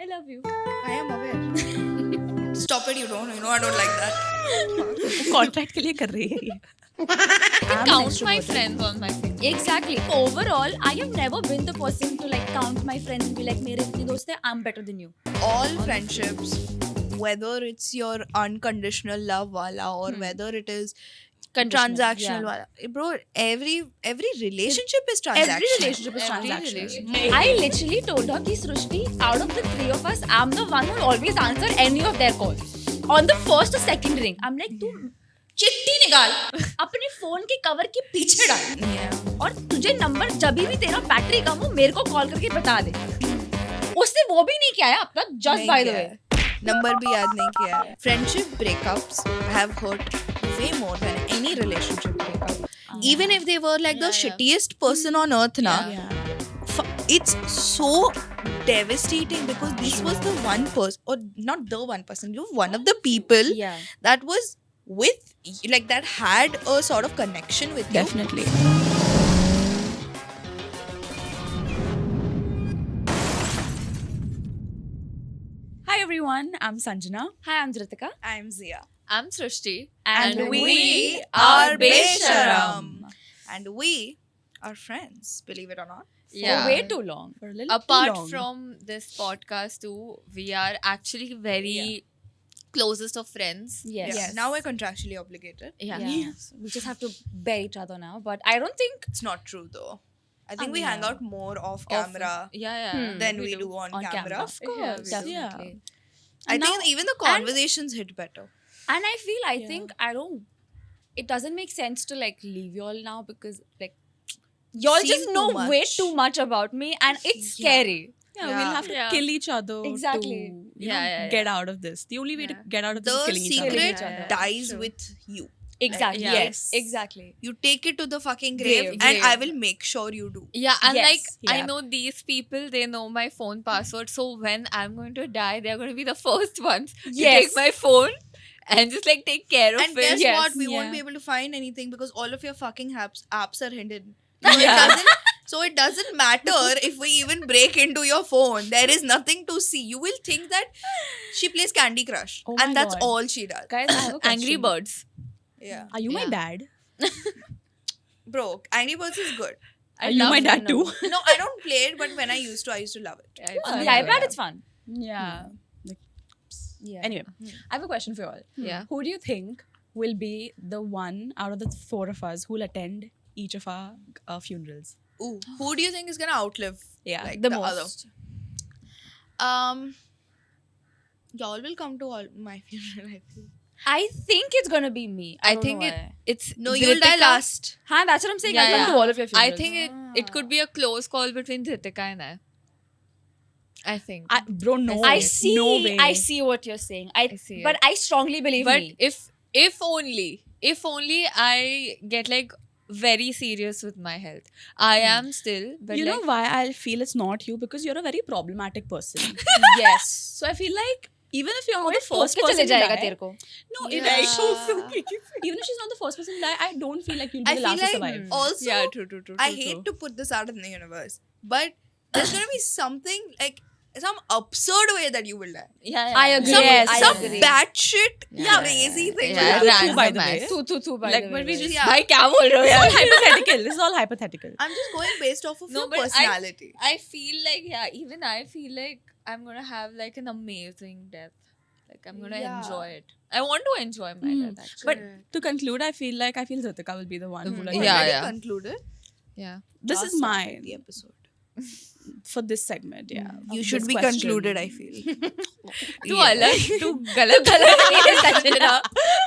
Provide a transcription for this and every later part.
I love you. I am aware. Stop it, you don't. I don't like that. Contract के लिए कर रही है ये. Count my friends on my finger. Exactly. Overall, I have never been the person to like count my friends and be like, मेरे इतने दोस्त हैं, I'm better than you. All friendships, whether it's your unconditional love wala or whether it is transactional wala. Bro, every relationship is transactional. Every relationship is Every transactional. relationship. I literally told her कि सृष्टि, out of the three of us, I'm the one who will always answer any of their calls. On the first or second ring, I'm like, तू चिट्ठी निकाल अपने phone के cover के पीछे डाल और तुझे नंबर जब भी तेरा बैटरी कम हो मेरे को कॉल करके बता दे. उसने वो भी नहीं किया है अब तक. Just by the way number भी याद नहीं किया है. Friendship breakups have hurt way more than any relationship breakup. Even if they were like the shittiest person on earth na, it's so devastating because this was the one person, or not the one person, you're one of the people that was with, like, that had a sort of connection with you. Definitely. Hi everyone, I'm Sanjana. Hi, I'm Dhritika. I'm Zia. I'm Srishti. And we are Besharam. And we are friends, believe it or not. Yeah. For way too long. For a little too Apart long. from this podcast too, we are actually very closest of friends. Yes. Yeah, now we're contractually obligated. Yeah. So we just have to bear each other now. But I don't think It's not true though. I think we hang out more off camera Yeah. than we do on camera. Of course, Yeah, definitely. I Now- think even the conversations hit better. And I think it doesn't make sense to like leave y'all now because like y'all Seem just too know way much. too much about me and it's scary. Yeah, we'll have to Yeah. kill each other Exactly. to Yeah. get out of this. The only way to get out of this The is killing each other. secret Yeah. dies True. with you. Exactly. Yeah. Yes. Exactly. You take it to the fucking grave, Grave. and I will make sure you do. Yeah, and Yes. like I Yeah. know these people, they know my phone password. So when I'm going to die, they're going to be the first ones to Yes. take my phone and just like take care of And it. guess Yes. what? We won't Yeah. be able to find anything because all of your fucking apps are hidden. So it doesn't matter if we even break into your phone. There is nothing to see. You will think that she plays Candy Crush, Oh my and that's God. all she does. Guys, I have a question. Angry Birds. Yeah, Are you my Yeah. dad? bro, Angry Birds is good. Are you my dad too? No, I don't play it, but when I used to love it. Yeah, it's On the fun. iPad, it's fun. Yeah. Like, Yeah. anyway, I have a question for you all. Yeah. Who do you think will be the one out of the four of us who will attend each of our funerals? Ooh, who do you think is gonna outlive? Yeah, like, The the most. other? Y'all will come to all my funeral. I feel. I think it's gonna be me. I don't think know why. it's No, you'll die Dhritika. last. Huh, that's what I'm saying. Yeah, I'll come yeah. to all of your I funerals. think it could be a close call between Dhritika and I. I think. Bro, no. I way. see. No way. I see what you're saying. I see But it. I strongly believe But me. if only I get like very serious with my health. I am still, but You like, know why I feel it's not you? Because you're a very problematic person. Yes. So I feel like even if you're not कोई the first ठोक के person चले to जाएगा die, तेरे को. no, Yeah. even if she's not the first person to die, I don't feel like you'll be I the feel last to like survive. also. yeah, true. I hate to put this out in the universe, but there's gonna be something like some absurd way that you will die. Yeah, I agree. Some Yes, I some agree. batshit Yeah. crazy thing. Yeah, will happen. random by the ass. way. Too by Like, the but way. we just Yeah. भाई क्या बोल रहे हो It's all यार? hypothetical. This is all hypothetical. I'm just going based off of No, your but personality. I feel like even I feel like I'm gonna have like an amazing death. Like I'm gonna Yeah. enjoy it. I want to enjoy my death actually. But to conclude, I feel Dhritika will be the one who will Yeah, Already yeah. concluded. yeah. This Last is time mine the episode. for this segment. Yeah, You of should this be question. concluded. I feel. तू अलग तू गलत नहीं है संजना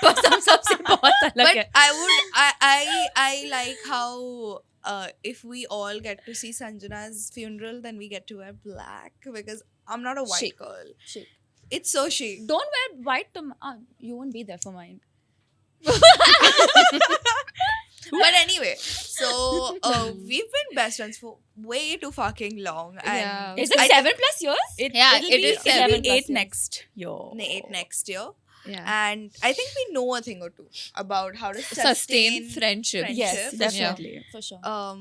बस हम सबसे बहुत अलग But है I would. I like how. If we all get to see Sanjana's funeral, then we get to wear black because I'm not a white Chic. girl. Chic. It's so chic. Don't wear white to. You won't be there for mine. But anyway, so we've been best friends for way too fucking long. And Yeah. Is it I- 7+ years? Yeah, it'll it be, is it'll 7+ be 8 years. next year. 8 next year. yeah. And I think we know a thing or two about how to Sustain friendship. friendship. Yes, for Definitely. For sure. sure.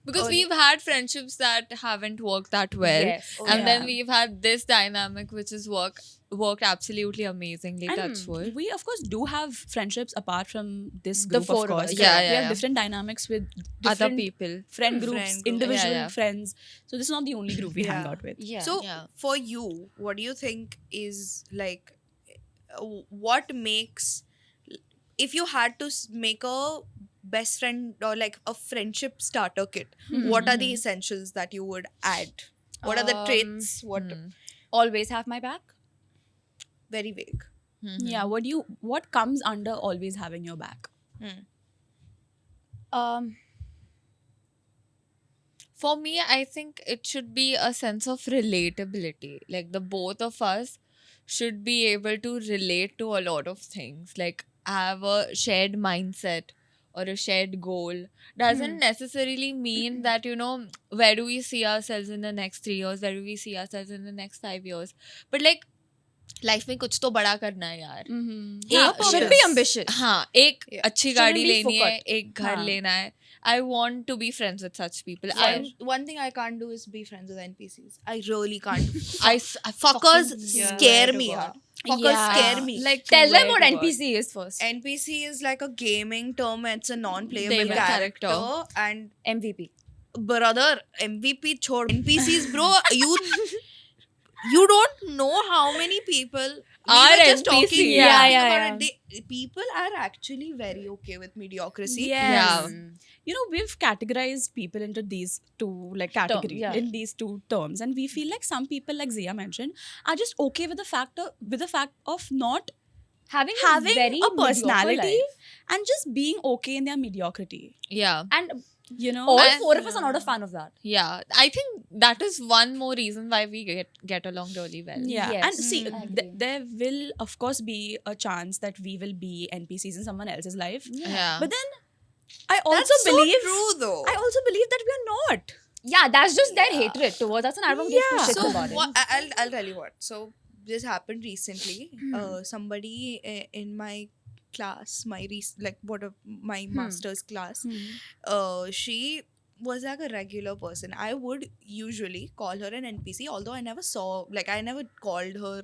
Because we've had friendships that haven't worked that well. Yes. And then yeah. we've had this dynamic which is worked absolutely amazingly. And Touchful. we of course do have friendships apart from this The group, four of of course. us. Yeah, We yeah, have yeah. different dynamics with Other different people. friend groups, Friend groups. individual Yeah, yeah. friends. So this is not the only group we hang Yeah. out with. Yeah. So Yeah. for you, what do you think is like what makes, if you had to make a best friend or like a friendship starter kit, what are the essentials that you would add? What are the traits? Always have my back. Very vague. Yeah. What comes under always having your back? For me, I think it should be a sense of relatability. Like the both of us should be able to relate to a lot of things. Like have a shared mindset or a shared goal. Doesn't necessarily mean that, where do we see ourselves in the next 3 years? Where do we see ourselves in the next 5 years? But like, life में कुछ तो बड़ा करना है यार. Should be ambitious. हाँ, एक Yeah. अच्छी Shouldn't गाड़ी be लेनी है, फुकट. एक घर हाँ. लेना है. I want to be friends with such people. One thing I can't do is be friends with NPCs. I really can't. I Fuckers fucking scare swear to me. God. yaar. Fuckers scare me. Like Tell them swear what to God. NPC is first. NPC is like a gaming term. It's a non-playable Playable character. character. And MVP. brother, MVP chhod. NPCs, bro. You don't know how many people Are were just NPCs. talking Yeah, talking yeah, about yeah. it. People are actually very okay with mediocrity. Yeah. We've categorized people into these two categories yeah. in these two terms, and we feel like some people, like Zia mentioned, are just okay with the fact of not Having having very a personality mediocre life. and just being okay in their mediocrity. Yeah. And All all four of us are not a fan of that. Yeah. I think that is one more reason why we get along really well. Yeah, Yes. and see, I agree. there will of course be a chance that we will be NPCs in someone else's life. Yeah. But then I also That's believe so true though. I also believe that we are not. Yeah, that's just their hatred towards us, and I don't give two shits So about it. I'll tell you what. So this happened recently. Somebody in my class, my master's class, she was like a regular person. I would usually call her an NPC, although I never saw, I never called her,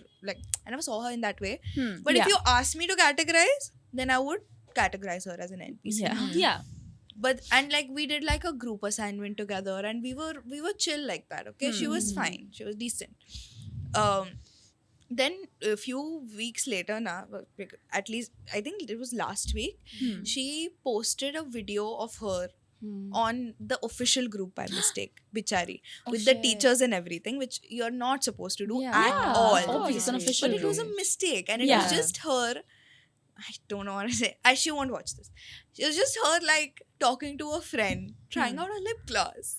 I never saw her in that way. But Yeah. if you asked me to categorize, then I would categorize her as an NPC. Yeah. Yeah. But we did like a group assignment together, and we were chill like that. Okay, she was fine, she was decent. Then a few weeks later, at least I think it was last week, she posted a video of her on the official group by mistake, bichari, with the teachers and everything, which you're not supposed to do at all. Obviously, it's an official But it was a group. mistake, and it Yeah. was just her. I don't know what to say. She won't watch this. It was just her talking to a friend, trying out a lip gloss.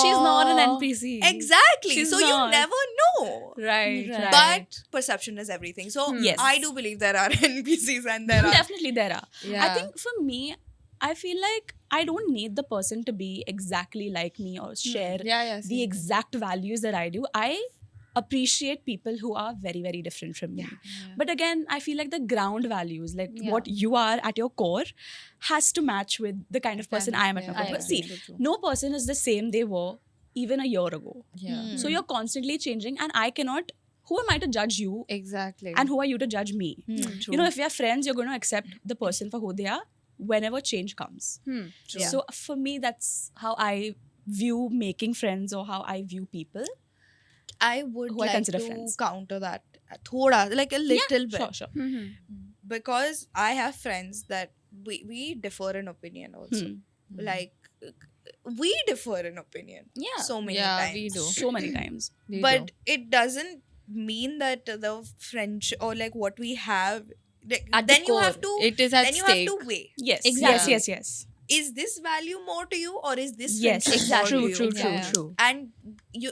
She's not an NPC. Exactly. She's so not. you never know. Right. But perception is everything. So Yes. I do believe there are NPCs and there are. Definitely there are. Yeah. I think for me, I feel like I don't need the person to be exactly like me or share Yeah, the same. exact values that I do. I appreciate people who are very, very different from me. But again, I feel like the ground values, what you are at your core, has to match with the kind of person I am at my core. I But agree. see, no person is the same they were even a year ago. Yeah. So you're constantly changing, and I cannot. Who am I to judge you? Exactly. And who are you to judge me? If we are friends, you're going to accept the person for who they are whenever change comes. So for me, that's how I view making friends or how I view people. I would Who I like consider to friends. counter that thoda, like a little bit. Sure. Because I have friends that we differ in opinion also. Like we differ in opinion. Yeah. So many Yeah, times. we do. So many times. We But do. it doesn't mean that the French or what we have, At the then you have core, to it is at then you stake. have to weigh. Yes. Exactly. Yes. Is this value more to you or is this Yes. friendship exactly. more to you? True. And you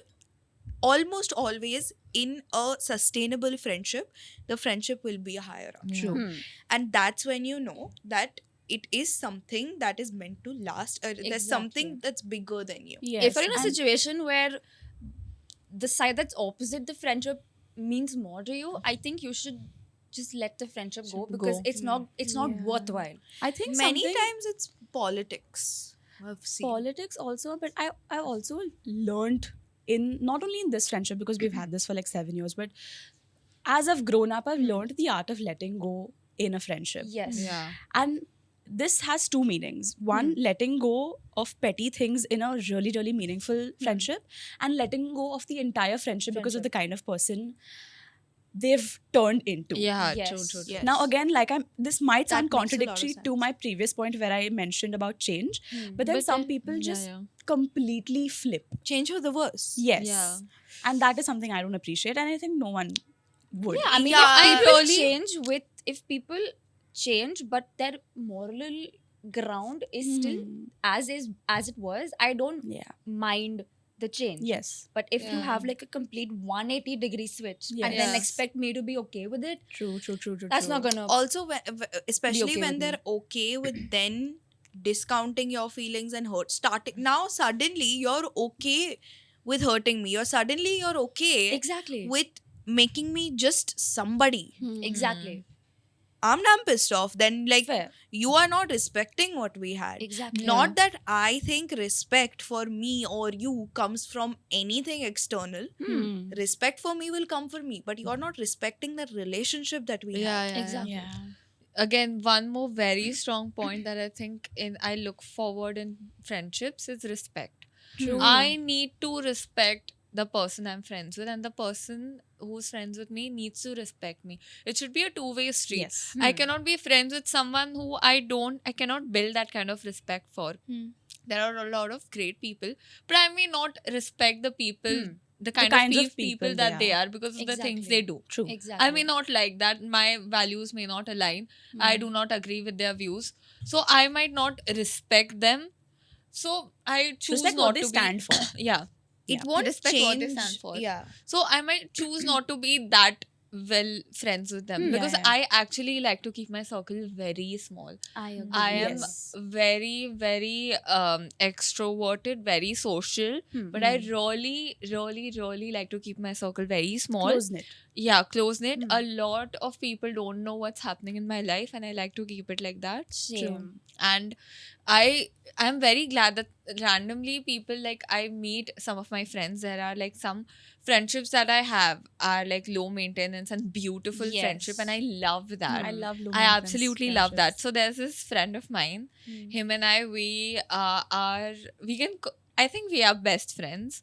almost always in a sustainable friendship, the friendship will be higher up. True. And that's when you know that it is something that is meant to last. There's something that's bigger than you. Yes. If you're in a and- situation where the side that's opposite the friendship means more to you, I think you should just let the friendship go because it's not worthwhile. I think Many something- times it's politics. I've seen. Politics also, but I also learned in not only in this friendship, because we've had this for like 7 years, but as I've grown up, I've learned the art of letting go in a friendship. Yes. Yeah. And this has two meanings. One, letting go of petty things in a really, really meaningful friendship, and letting go of the entire friendship because of the kind of person they've turned into. Yeah, Yes. true. Yes. Now again, like this might sound That makes a lot of contradictory to sense. my previous point where I mentioned about change, but then But some then- people yeah, just yeah. completely flip. Change for the worse. Yes. Yeah. And that is something I don't appreciate, and I think no one would. Yeah, I mean, Yeah, if people really- change if people change, but their moral ground is still as it was, I don't Yeah. mind the change. Yes. But if you Yeah. have like a complete 180-degree switch and then Yes. expect me to be okay with it, True. that's not gonna. Also, especially okay when with they're okay with then discounting your feelings and hurt. Starting now, suddenly you're okay with hurting me. You're okay Exactly. with making me just somebody. Exactly. I'm damn pissed off. Then, like, Fair. you are not respecting what we had. Exactly. Not that I think respect for me or you comes from anything external. Respect for me will come for me, but you're not respecting the relationship that we Yeah, had. yeah, yeah. Exactly. Yeah. Again, one more very strong point that I think I look forward in friendships is respect. True. I need to respect the person I'm friends with, and the person who's friends with me needs to respect me. It should be a two-way street. Yes. I cannot be friends with someone who I cannot build that kind of respect for. There are a lot of great people, but I may not respect the people, the kind kinds of of people people that they they are. are because of the things Exactly. they do. True. Exactly. I may not like that. My values may not align. I do not agree with their views. So I might not respect them. So I choose Respect not what they to stand be, for. Yeah. It Yeah. won't Respect change. what they stand for. Yeah. So I might choose not to be that well friends with them because yeah. I actually like to keep my circle very small. I agree. I am Yes. very, very extroverted, very social, but I really like to keep my circle very small. Close knit. Yeah, close knit. A lot of people don't know what's happening in my life, and I like to keep it like that. Same. And I'm very glad that randomly people, like, I meet some of my friends. There are like some friendships that I have are like low maintenance and beautiful Yes. friendship, and I love that. I love low I maintenance absolutely love that. friendships. So there's this friend of mine. Him and I, I think we are best friends.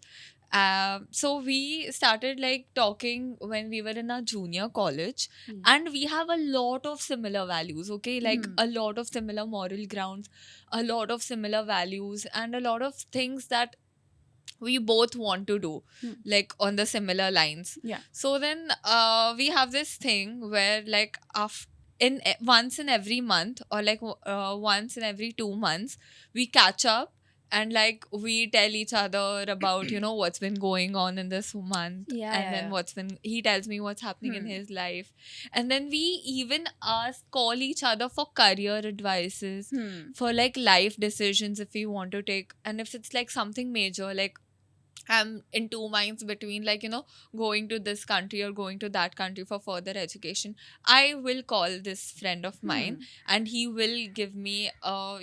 So we started like talking when we were in our junior college, and we have a lot of similar values. Okay, like a lot of similar moral grounds, a lot of similar values, and a lot of things that we both want to do, like on the similar lines. Yeah. So then we have this thing where like once in every month or like once in every 2 months we catch up and like we tell each other about what's been going on in this month, and then he tells me what's happening in his life, and then we even call each other for career advices, for like life decisions if we want to take, and if it's like something major, like I'm in 2 minds between like going to this country or going to that country for further education, I will call this friend of mine and he will give me a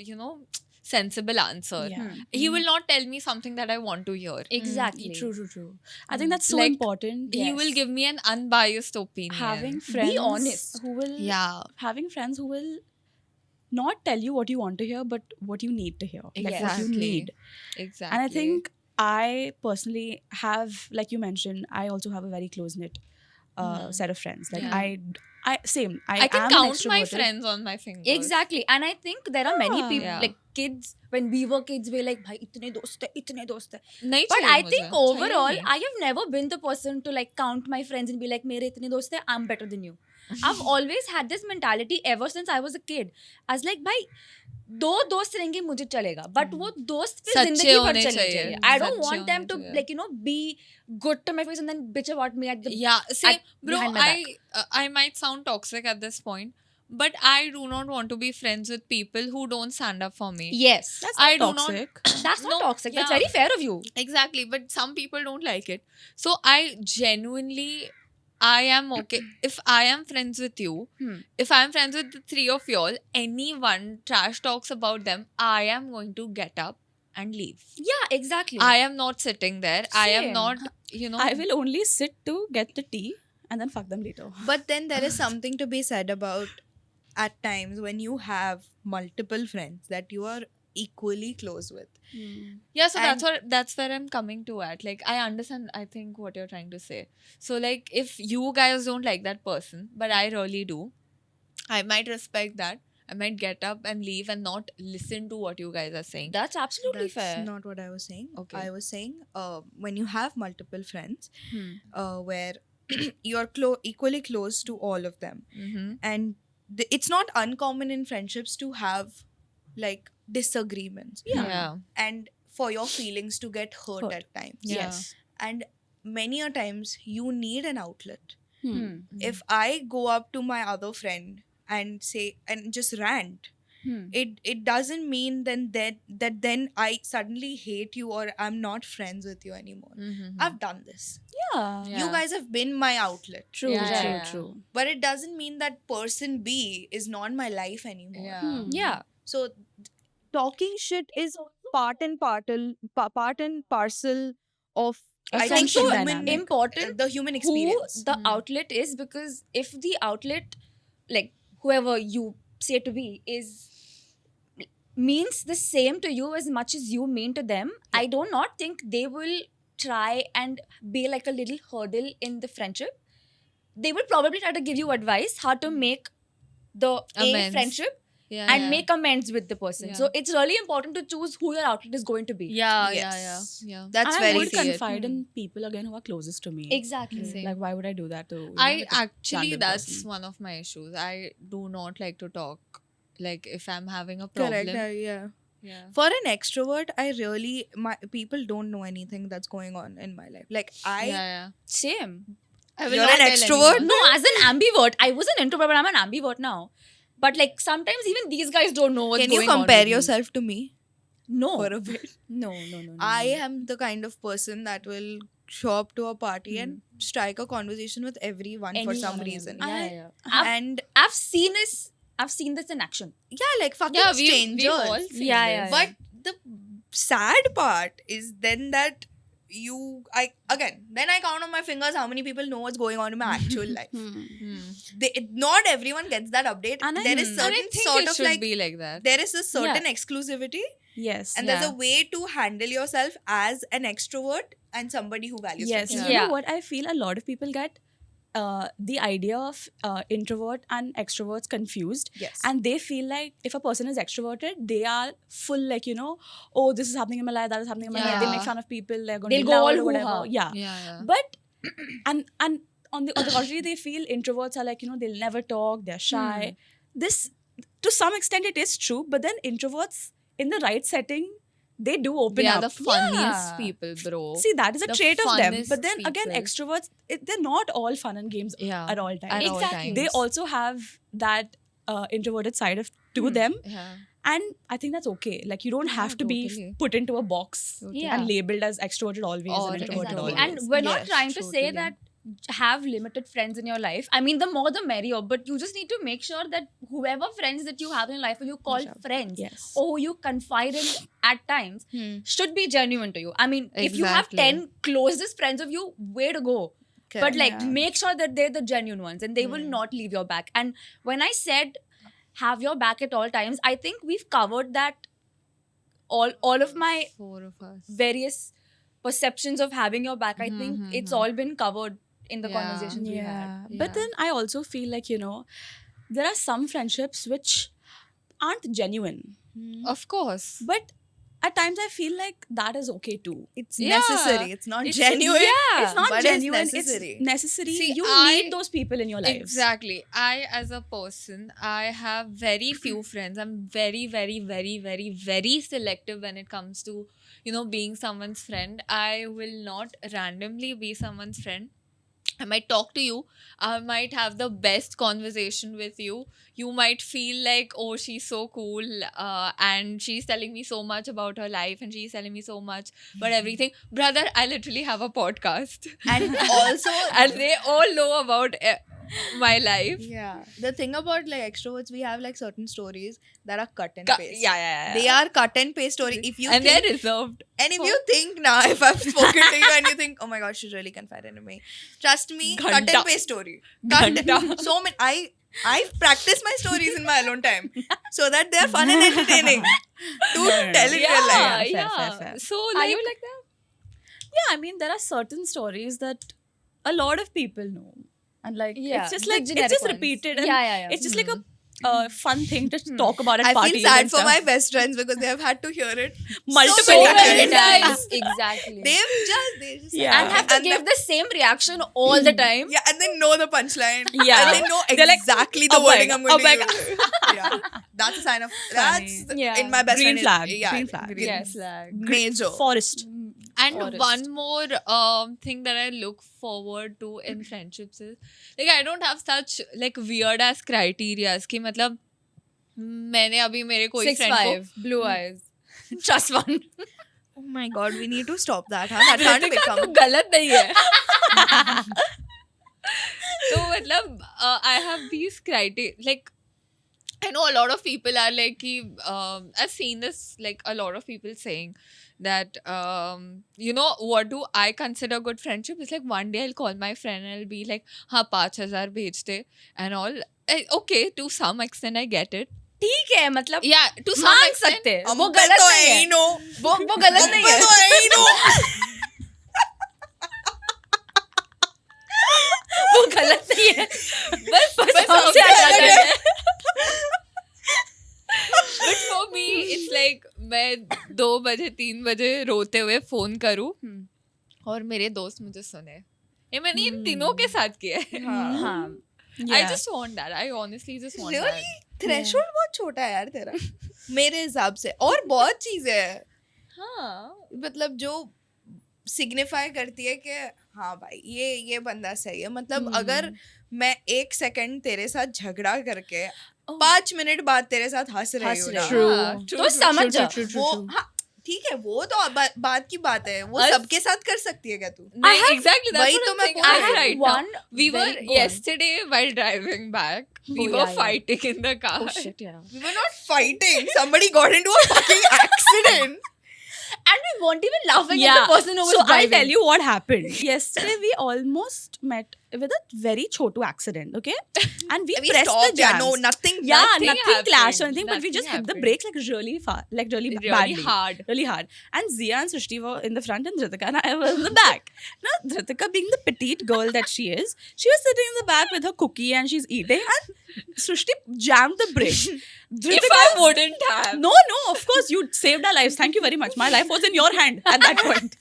sensible answer. Yeah. He will not tell me something that I want to hear. Exactly. True. I think that's so Like, important. He will give me an unbiased opinion. Having friends honest. who will having friends who will not tell you what you want to hear, but what you need to hear. Like what you Exactly. need. Exactly. And I think I personally have, like you mentioned, I also have a very close knit set of friends. Like Yeah. I can I can am count my extroverted. friends on my fingers. Exactly. And I think there are many people, Yeah. like kids, when we were kids, we were like, bhai, itne dost hai. नहीं But चाहिए I मुझे, think चाहिए overall, नहीं. I have never been the person to like count my friends and be like, mere itne dost hai, I'm better than you. I've always had this mentality ever since I was a kid. I was like, bhai, दो दोस्त रहेंगे मुझे चलेगा, but वो दोस्त फिर सच्चे जिंदगी भर होने चलने चाहिए, चाहिए. I don't सच्चे want them होने to चाहिए. like be good to my face and then bitch about me at the Yeah, same, bro. behind my I might sound toxic at this point, but I do not want to be friends with people who don't stand up for me. Yes. That's I not do not- toxic. That's not No, toxic. That's yeah. very fair of you. Exactly, but some people don't like it. So I genuinely, I am okay. If I am friends with you, if I am friends with the three of y'all, anyone trash talks about them, I am going to get up and leave. Yeah, exactly. I am not sitting there. I am Same. not, I will only sit to get the tea and then fuck them later. But then there is something to be said about at times when you have multiple friends that you are equally close with. Yeah, so And- that's where I'm coming to at. Like, I understand, I think, what you're trying to say. So, like, if you guys don't like that person, but I really do, I might respect that. I might get up and leave and not listen to what you guys are saying. That's absolutely That's fair. not what I was saying. Okay. I was saying when you have multiple friends Hmm. where you're equally close to all of them, Mm-hmm. and it's not uncommon in friendships to have like disagreements Yeah. and for your feelings to get hurt Hurt. at times. Yeah. Yes. And many a times you need an outlet. Hmm. If I go up to my other friend and say and just rant, Hmm. it doesn't mean that then I suddenly hate you or I'm not friends with you anymore. Mm-hmm. I've done this. Yeah. Yeah. You guys have been my outlet. True, Yeah, true, yeah. true. But it doesn't mean that person B is not my life anymore. Yeah. Yeah. So talking shit is part and parcel of A I think friendship human dynamic. Important the human who experience. the outlet is, because if the outlet, like whoever you say to be, is means the same to you as much as you mean to them, I do not think they will try and be like a little hurdle in the friendship. They will probably try to give you advice how to make the Amends. friendship Yeah. and yeah. make amends with the person. Yeah. So it's really important to choose who your outlet is going to be. Yeah, Yes. yeah. That's And I very would see it. confide in people again who are closest to me. Exactly. Same. Like, why would I do that to? I actually, random that's person. one of my issues. I do not like to talk. Like, if I'm having a problem. correct. Yeah. Yeah. For an extrovert, I really my people don't know anything that's going on in my life. Like I Yeah. Same. I will You're not an tell extrovert? anyone. No, as an ambivert, I was an introvert, but I'm an ambivert now. But like sometimes even these guys don't know what's can you going on. compare with me. yourself to me No. for a bit? No. I am the kind of person that will show up to a party and strike a conversation with everyone for some Anyone. reason. Yeah. And I've seen this in action. yeah, like fucking Yeah, strangers. we've all seen Yeah. this. But the sad part is then that I count on my fingers how many people know what's going on in my actual life. Not everyone gets that update. And There is I certain I think sort it of should like be like that. there is a certain exclusivity Yes. and Yeah. there's a way to handle yourself as an extrovert and somebody who values Yes. friendship. You Yeah. know what? I feel a lot of people get the idea of introvert and extroverts confused. Yes. And they feel like if a person is extroverted, they are full like, oh, this is happening in my life, that is happening in my life. They Yeah. make fun of people, they're going They'll to be go loud all or whatever. hoo-ha. Yeah. Yeah. But, and on the contrary, they feel introverts are like, they'll never talk, they're shy. This, to some extent, it is true. But then introverts in the right setting, they do open Yeah, up. the funniest Yeah. people, bro. See, that is a The trait of them. But funnest then again, people. extroverts, they're not all fun and games Yeah. at all times. At all Exactly. times. They also have that introverted side to them. Yeah. And I think that's okay. Like, you don't Yeah, have to be totally. put into a box Totally. Yeah. and labeled as extroverted always Or and introverted Exactly. always. And we're not Yes, trying to say totally. that have limited friends in your life. I mean, the more the merrier, but you just need to make sure that whoever friends that you have in your life, who you call friends, Yes. or who you confide in at times, should be genuine to you. I mean, if you have Exactly. 10 closest friends of you, way to go. But like, Yeah. make sure that they're the genuine ones and they will not leave your back. And when I said have your back at all times, I think we've covered that all of my 4 of us. various perceptions of having your back. I think it's all been covered in the Yeah. conversations we had. Yeah. But then I also feel like, there are some friendships which aren't genuine. Of course. But at times I feel like that is okay too. It's Yeah. necessary. It's not It's- genuine. yeah. It's not but genuine. It's necessary. necessary. See, You I- need those people in your lives. Exactly. I, as a person, I have very few friends. I'm very, very, very, very, very selective when it comes to, being someone's friend. I will not randomly be someone's friend. I might talk to you. I might have the best conversation with you. You might feel like, oh, she's so cool. And she's telling me so much about her life and she's telling me so much about everything. Brother, I literally have a podcast. And also And they all know about my life. Yeah. The thing about like extroverts, we have like certain stories that are cut and paste. Yeah. They are cut and paste story. If you And think, they're reserved. and if you think now, if I've spoken to you and you think, oh my god, she's really confided in me, trust me, cut and Ghanta. paste story. So many. I practice my stories in my alone time so that they are fun and entertaining to tell in real life. Fair. So Are like, you like that? Yeah, I mean, there are certain stories that a lot of people know. And like, Yeah, it's just the like, it's generic just ones. repeated. And Yeah. it's just like a fun thing to talk about at I parties. feel sad and for stuff. my best friends because they have had to hear it Multiple so many times. times. Exactly. They just Yeah. and have to give the same reaction all the time. yeah, and they know the punchline. Yeah. And they know They're like, exactly the "Oh wording my I'm going God, to use. Yeah. That's a sign of Funny. Yeah. in my best Green friend flag, is, yeah, green flag. Yes, like major. Forest. and Forest. one more thing that I look forward to in friendships is like I don't have such like weird ass criteria कि मतलब मैंने अभी मेरे कोई friend को 6'5", blue eyes. Just one. Oh my god, we need to stop that. Huh? That can't become. तू गलत नहीं है. So मतलब I have these criteria like I know a lot of people are like कि, I've seen this like a lot of people saying that you know what do I consider good friendship? It's like one day I'll call my friend and I'll be like हाँ 5,000 भेज दे and all. Okay, to some extent I get it. ठीक है मतलब Yeah, to some मान extent. सकते हैं. हम वो पे गलत तो नहीं है है. ही नो. वो गलत नहीं है. तो है ही नो. वो गलत नहीं है. बस हमसे हमसे आ जाता है. But for me, it's like मैं 2 बजे 3 बजे रोते हुए फोन करूँ और मेरे दोस्त मुझे सुने. ये मैंने इन तीनों के साथ किया है. हाँ. I just want that. I honestly just want that. Really? Threshold बहुत छोटा है यार तेरा. मेरे हिसाब से और बहुत चीजें हैं. हाँ. मतलब जो सिग्निफाई करती है कि हाँ भाई ये बंदा सही है. मतलब अगर मैं 1 सेकंड तेरे साथ झगड़ा करके 5 मिनट बाद तेरे साथ हंस रही हूँ ना, True. तो समझ जा. वो हाँ ठीक है, वो तो बात की बात है. वो सबके साथ कर सकती है क्या तू? नहीं, exactly. That's वही what तो I'm मैं saying. बोल I रही have हूँ. right one now. We were very good. yesterday while driving back. We Oh, were yeah. fighting in the car. Oh shit, yeah. We were not fighting. Somebody got into a fucking accident. And we weren't even laughing at Yeah. the person who was So I'll driving. tell you what happened. Yesterday we almost met with a very chotu accident, okay? And we pressed the stopped. Yeah, jams. no, nothing. Yeah, Nothing nothing clashed or happened. anything, but we just Nothing hit the happened. brakes like really far, like really, Really badly. hard. Really hard. And Zia and Srishti were in the front and Dhritika and I was in the back. Now, Dhritika being the petite girl that she is, she was sitting in the back with her cookie and she's eating and Srishti jammed the brake. If I wouldn't have. No, of course, you saved our lives. Thank you very much. My life was in your hand at that point.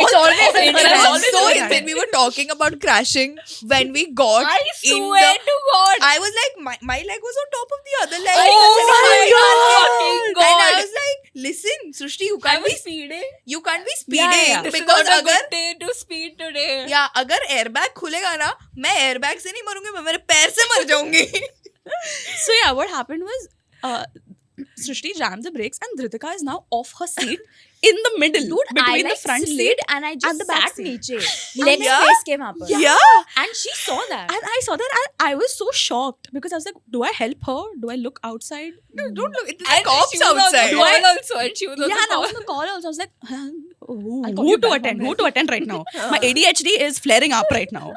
It's always in It your is hand. always So in your when hand. we were talking about crashing, when we got I in swear to God. I was like, my leg was on top of the other leg. Oh And my I God. was like, listen, Srishti, you I can't was be speeding. speeding This is because not a अगर good day to speed today. या अगर airbag खुलेगा ना, मैं airbag से नहीं मरूंगी, मैं मेरे पैर से मर जाऊंगी. So yeah, what happened was Srishti jammed the brakes and Dhritika is now off her seat in the middle between I the like front slid seat and I just and the back sat seat. नीचे. Leg Yeah. space के वहाँ पर. Yeah. And she saw that. And I saw that and I was so shocked because I was like, do I help her? Do I look outside? No, don't look. It's And cops she was on the outside. call also. And she was on Yeah, the and I call. was on the call also. I was like, I'll call who you to back attend? on Who to attend right now? My ADHD is flaring up right now.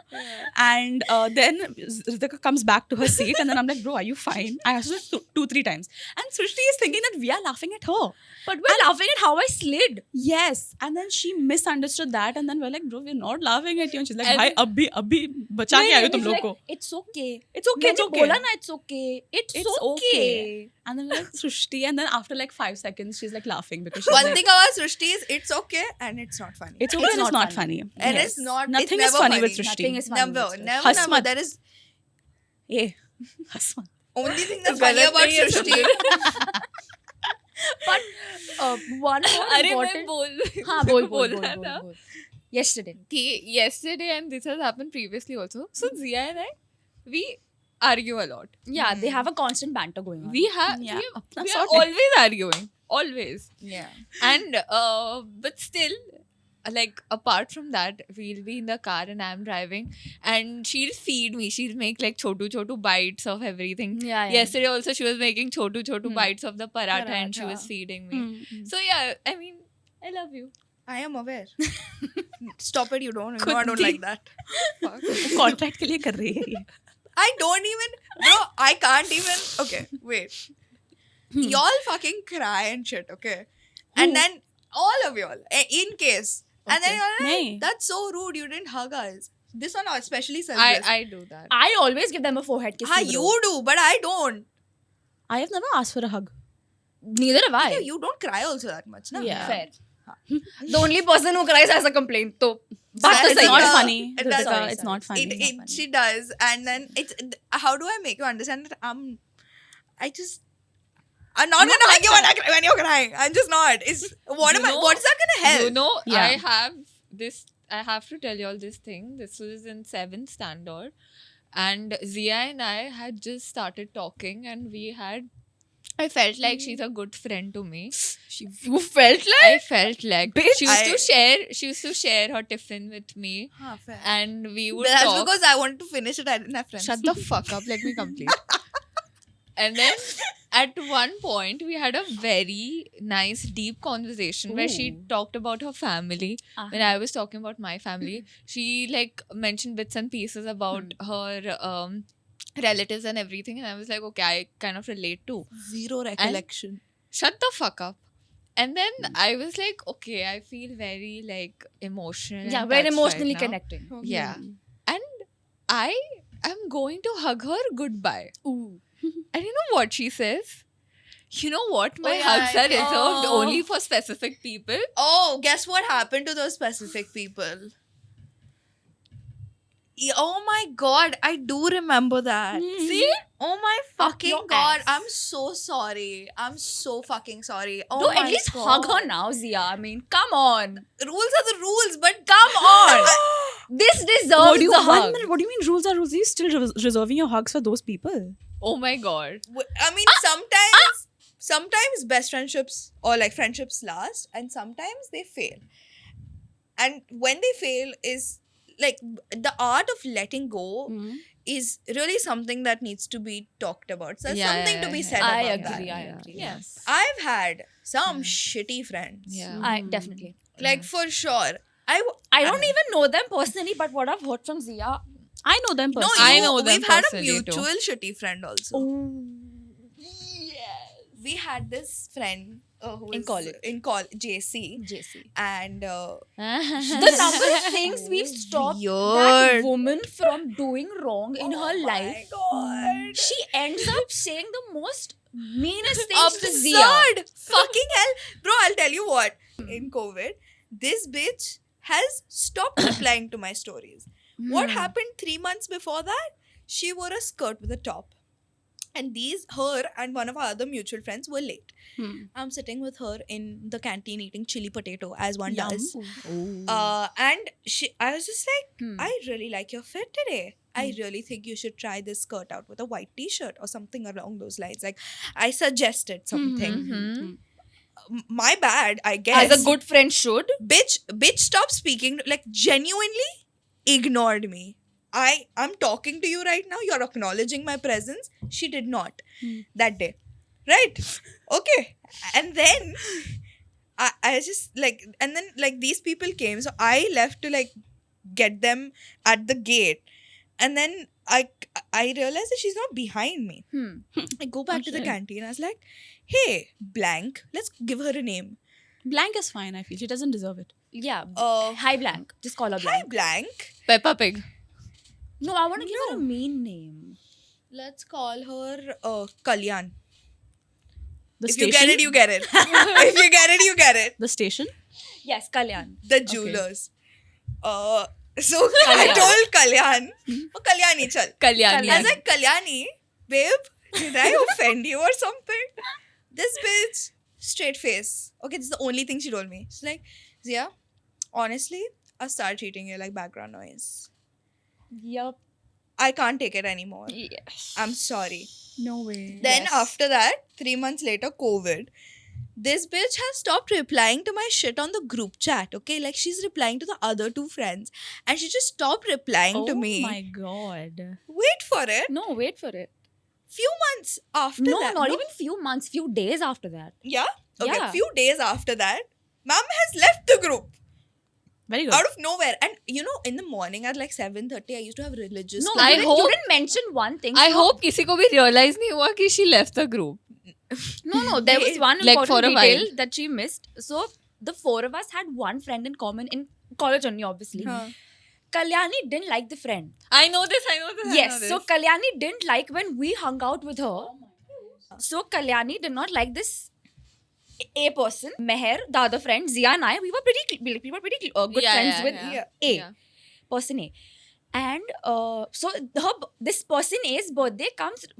And then Ritika comes back to her seat and then I'm like, bro, are you fine? I asked her 2-3 times. And Srishti is thinking that we are laughing at her. But we're laughing at how I slid. Yes. And then she misunderstood that and then we're like, bro, we're not laughing at you. And she's like, And- bhai, abhi बचा के आए हो तुम लोग को. It's okay. It's okay, it's मैंने okay. बोला ना it's okay. It's okay. And then we're like, Srishti. And then after like 5 seconds, she's like laughing because she's One like, thing about Srishti is it's okay and it's not funny. it's okay and it's not funny. And Yes. it's not. Nothing it's is never funny with Srishti. Nothing is funny. Never, with Srishti. never, Has never. mat. There is Hey, Hasman. only thing that's तो funny गलत about नहीं है Srishti. But one more अरे मैं important. बोल हाँ बोल बोलना था बोल. Yesterday. कि yesterday and this has happened previously also. So Zia and I, we argue a lot. Yeah, they have a constant banter going on. We have Yeah, we अपना are sort है. always arguing, always. Yeah. And but still, like apart from that, we'll be in the car and I'm driving, and she'll feed me. She'll make like chotu bites of everything. Yeah. Yesterday also she was making chotu bites of the paratha and she Paratha. was feeding me. So yeah, I mean, I love you. I am aware. Stop it, you don't. No, I don't Kutti. like that. Fuck. Contract के लिए कर रही है ये. I don't even, bro, I can't even. Okay, wait. Y'all fucking cry and shit, okay? And then all of y'all, in case. And then you're like, Nahi. that's so rude, you didn't hug us. This one especially says this. I do that. I always give them a forehead kiss. Ha, bro. you do, but I don't. I have never asked for a hug. Neither have I. You don't cry also that much, no? Yeah. Fair. The only person who cries has a complaint. So, but It's It's like, not yeah, funny. it does- Ritika, it's not funny. She does, and then how do I make you understand that I'm not gonna hug you when you're crying. I'm just not. It's what You am I? know- What is that gonna help? You know, Yeah. I have to tell you all this thing. This was in 7th standard, and Zia and I had just started talking, and I felt like she's a good friend to me. you felt like I felt like Bitch, she used to share her tiffin with me, Fair. and we would That's talk. because I wanted to finish it. I didn't have friends. Shut the fuck up. Let me complete. And then at one point, we had a very nice, deep conversation where she talked about her family. When I was talking about my family, she like mentioned bits and pieces about her relatives and everything. And I was like, okay, I kind of relate too. Zero recollection. Shut the fuck up. And then I was like, okay, I feel very like emotional. yeah, and very touched emotionally right now. connecting. Yeah. And I am going to hug her goodbye. Ooh. And you know what she says? You know what? My yeah, hugs are reserved oh. only for specific people. Oh, guess what happened to those specific people? Oh my god, I do remember that. See? Oh my Fuck fucking your god, ass. I'm so sorry. I'm so fucking sorry. Oh Do my at least god. hug her now, Zia. I mean, come on. Rules are the rules, but Come on. This deserves the One hug. minute, what do you mean rules are rules? Are you still reserving your hugs for those people? Oh my god. I mean, sometimes best friendships or like friendships last, and sometimes they fail. And when they fail is like the art of letting go is really something that needs to be talked about. So there's something to be said I about agree. that. I agree. Yes. I've had some shitty friends. Yeah. I definitely. Like for sure. I don't even know them personally, but what I've heard from Zia, I know them No, personally. I know them we've had a personally too. mutual shitty friend also. We had this friend who In was college. JC. JC. And The number of things we've stopped Weird. that woman from doing wrong in her Oh life. my god. She ends up saying the most meanest things to Zia. Absurd. Fucking hell. Bro, I'll tell you what. In COVID, this bitch has stopped replying to my stories. What happened 3 months before that? She wore a skirt with a top. And her and one of our other mutual friends were late. I'm sitting with her in the canteen eating chili potato as one does. And I was just like, I really like your fit today. I really think you should try this skirt out with a white t-shirt or something along those lines. Like, I suggested something. My bad, I guess. As a good friend should. Bitch stopped speaking. Like, genuinely ignored me. I'm talking to you right now. You're acknowledging my presence. She did not that day. Right? Okay. And then I just like, and then like these people came. So I left to like get them at the gate. And then I realized that she's not behind me. I go back to the canteen. I was like, hey, blank, let's give her a name. Blank is fine, I feel. She doesn't deserve it. Yeah. Hi Blank. Just call her Hi, Blank. blank. Peppa Pig. No, I want to give her a mean name. Let's call her Kalyan. The If station? you get it, you get it. If you get it, you get it. The station? Yes, Kalyan. The jewelers. So I told Kalyan, oh, Kalyani, chal. Kalyani. I was like, Kalyani, babe, did I offend you or something? This bitch, straight face. Okay, this is the only thing she told me. She's like, Zia, honestly, I'll start treating you like background noise. Yup. I can't take it anymore. Yes. I'm sorry. No way. Then after that, 3 months later, COVID. this bitch has stopped replying to my shit on the group chat. Okay, like she's replying to the other two friends, and she just stopped replying to me. Oh my god. Wait for it. No, wait for it. Few months after No, that. not even few months, few days after that. Yeah. Okay. Yeah. Few days after that, mom has left the group Very good. out of nowhere. And you know, in the morning at like 7:30, I used to have religious. No, class. you didn't mention one thing. I so- hope किसी को भी realize नहीं हुआ कि she left the group. No, there was one Like, for important a detail while. that she missed. So the four of us had one friend in common in college only, obviously. Huh. Kalyani didn't like the friend. I know this. I know Yes, so Kalyani didn't like when we hung out with her. So Kalyani did not like this A person, Meher, the other friend, Zia and I. We were pretty good friends with A. Person A. And so this person A's birthday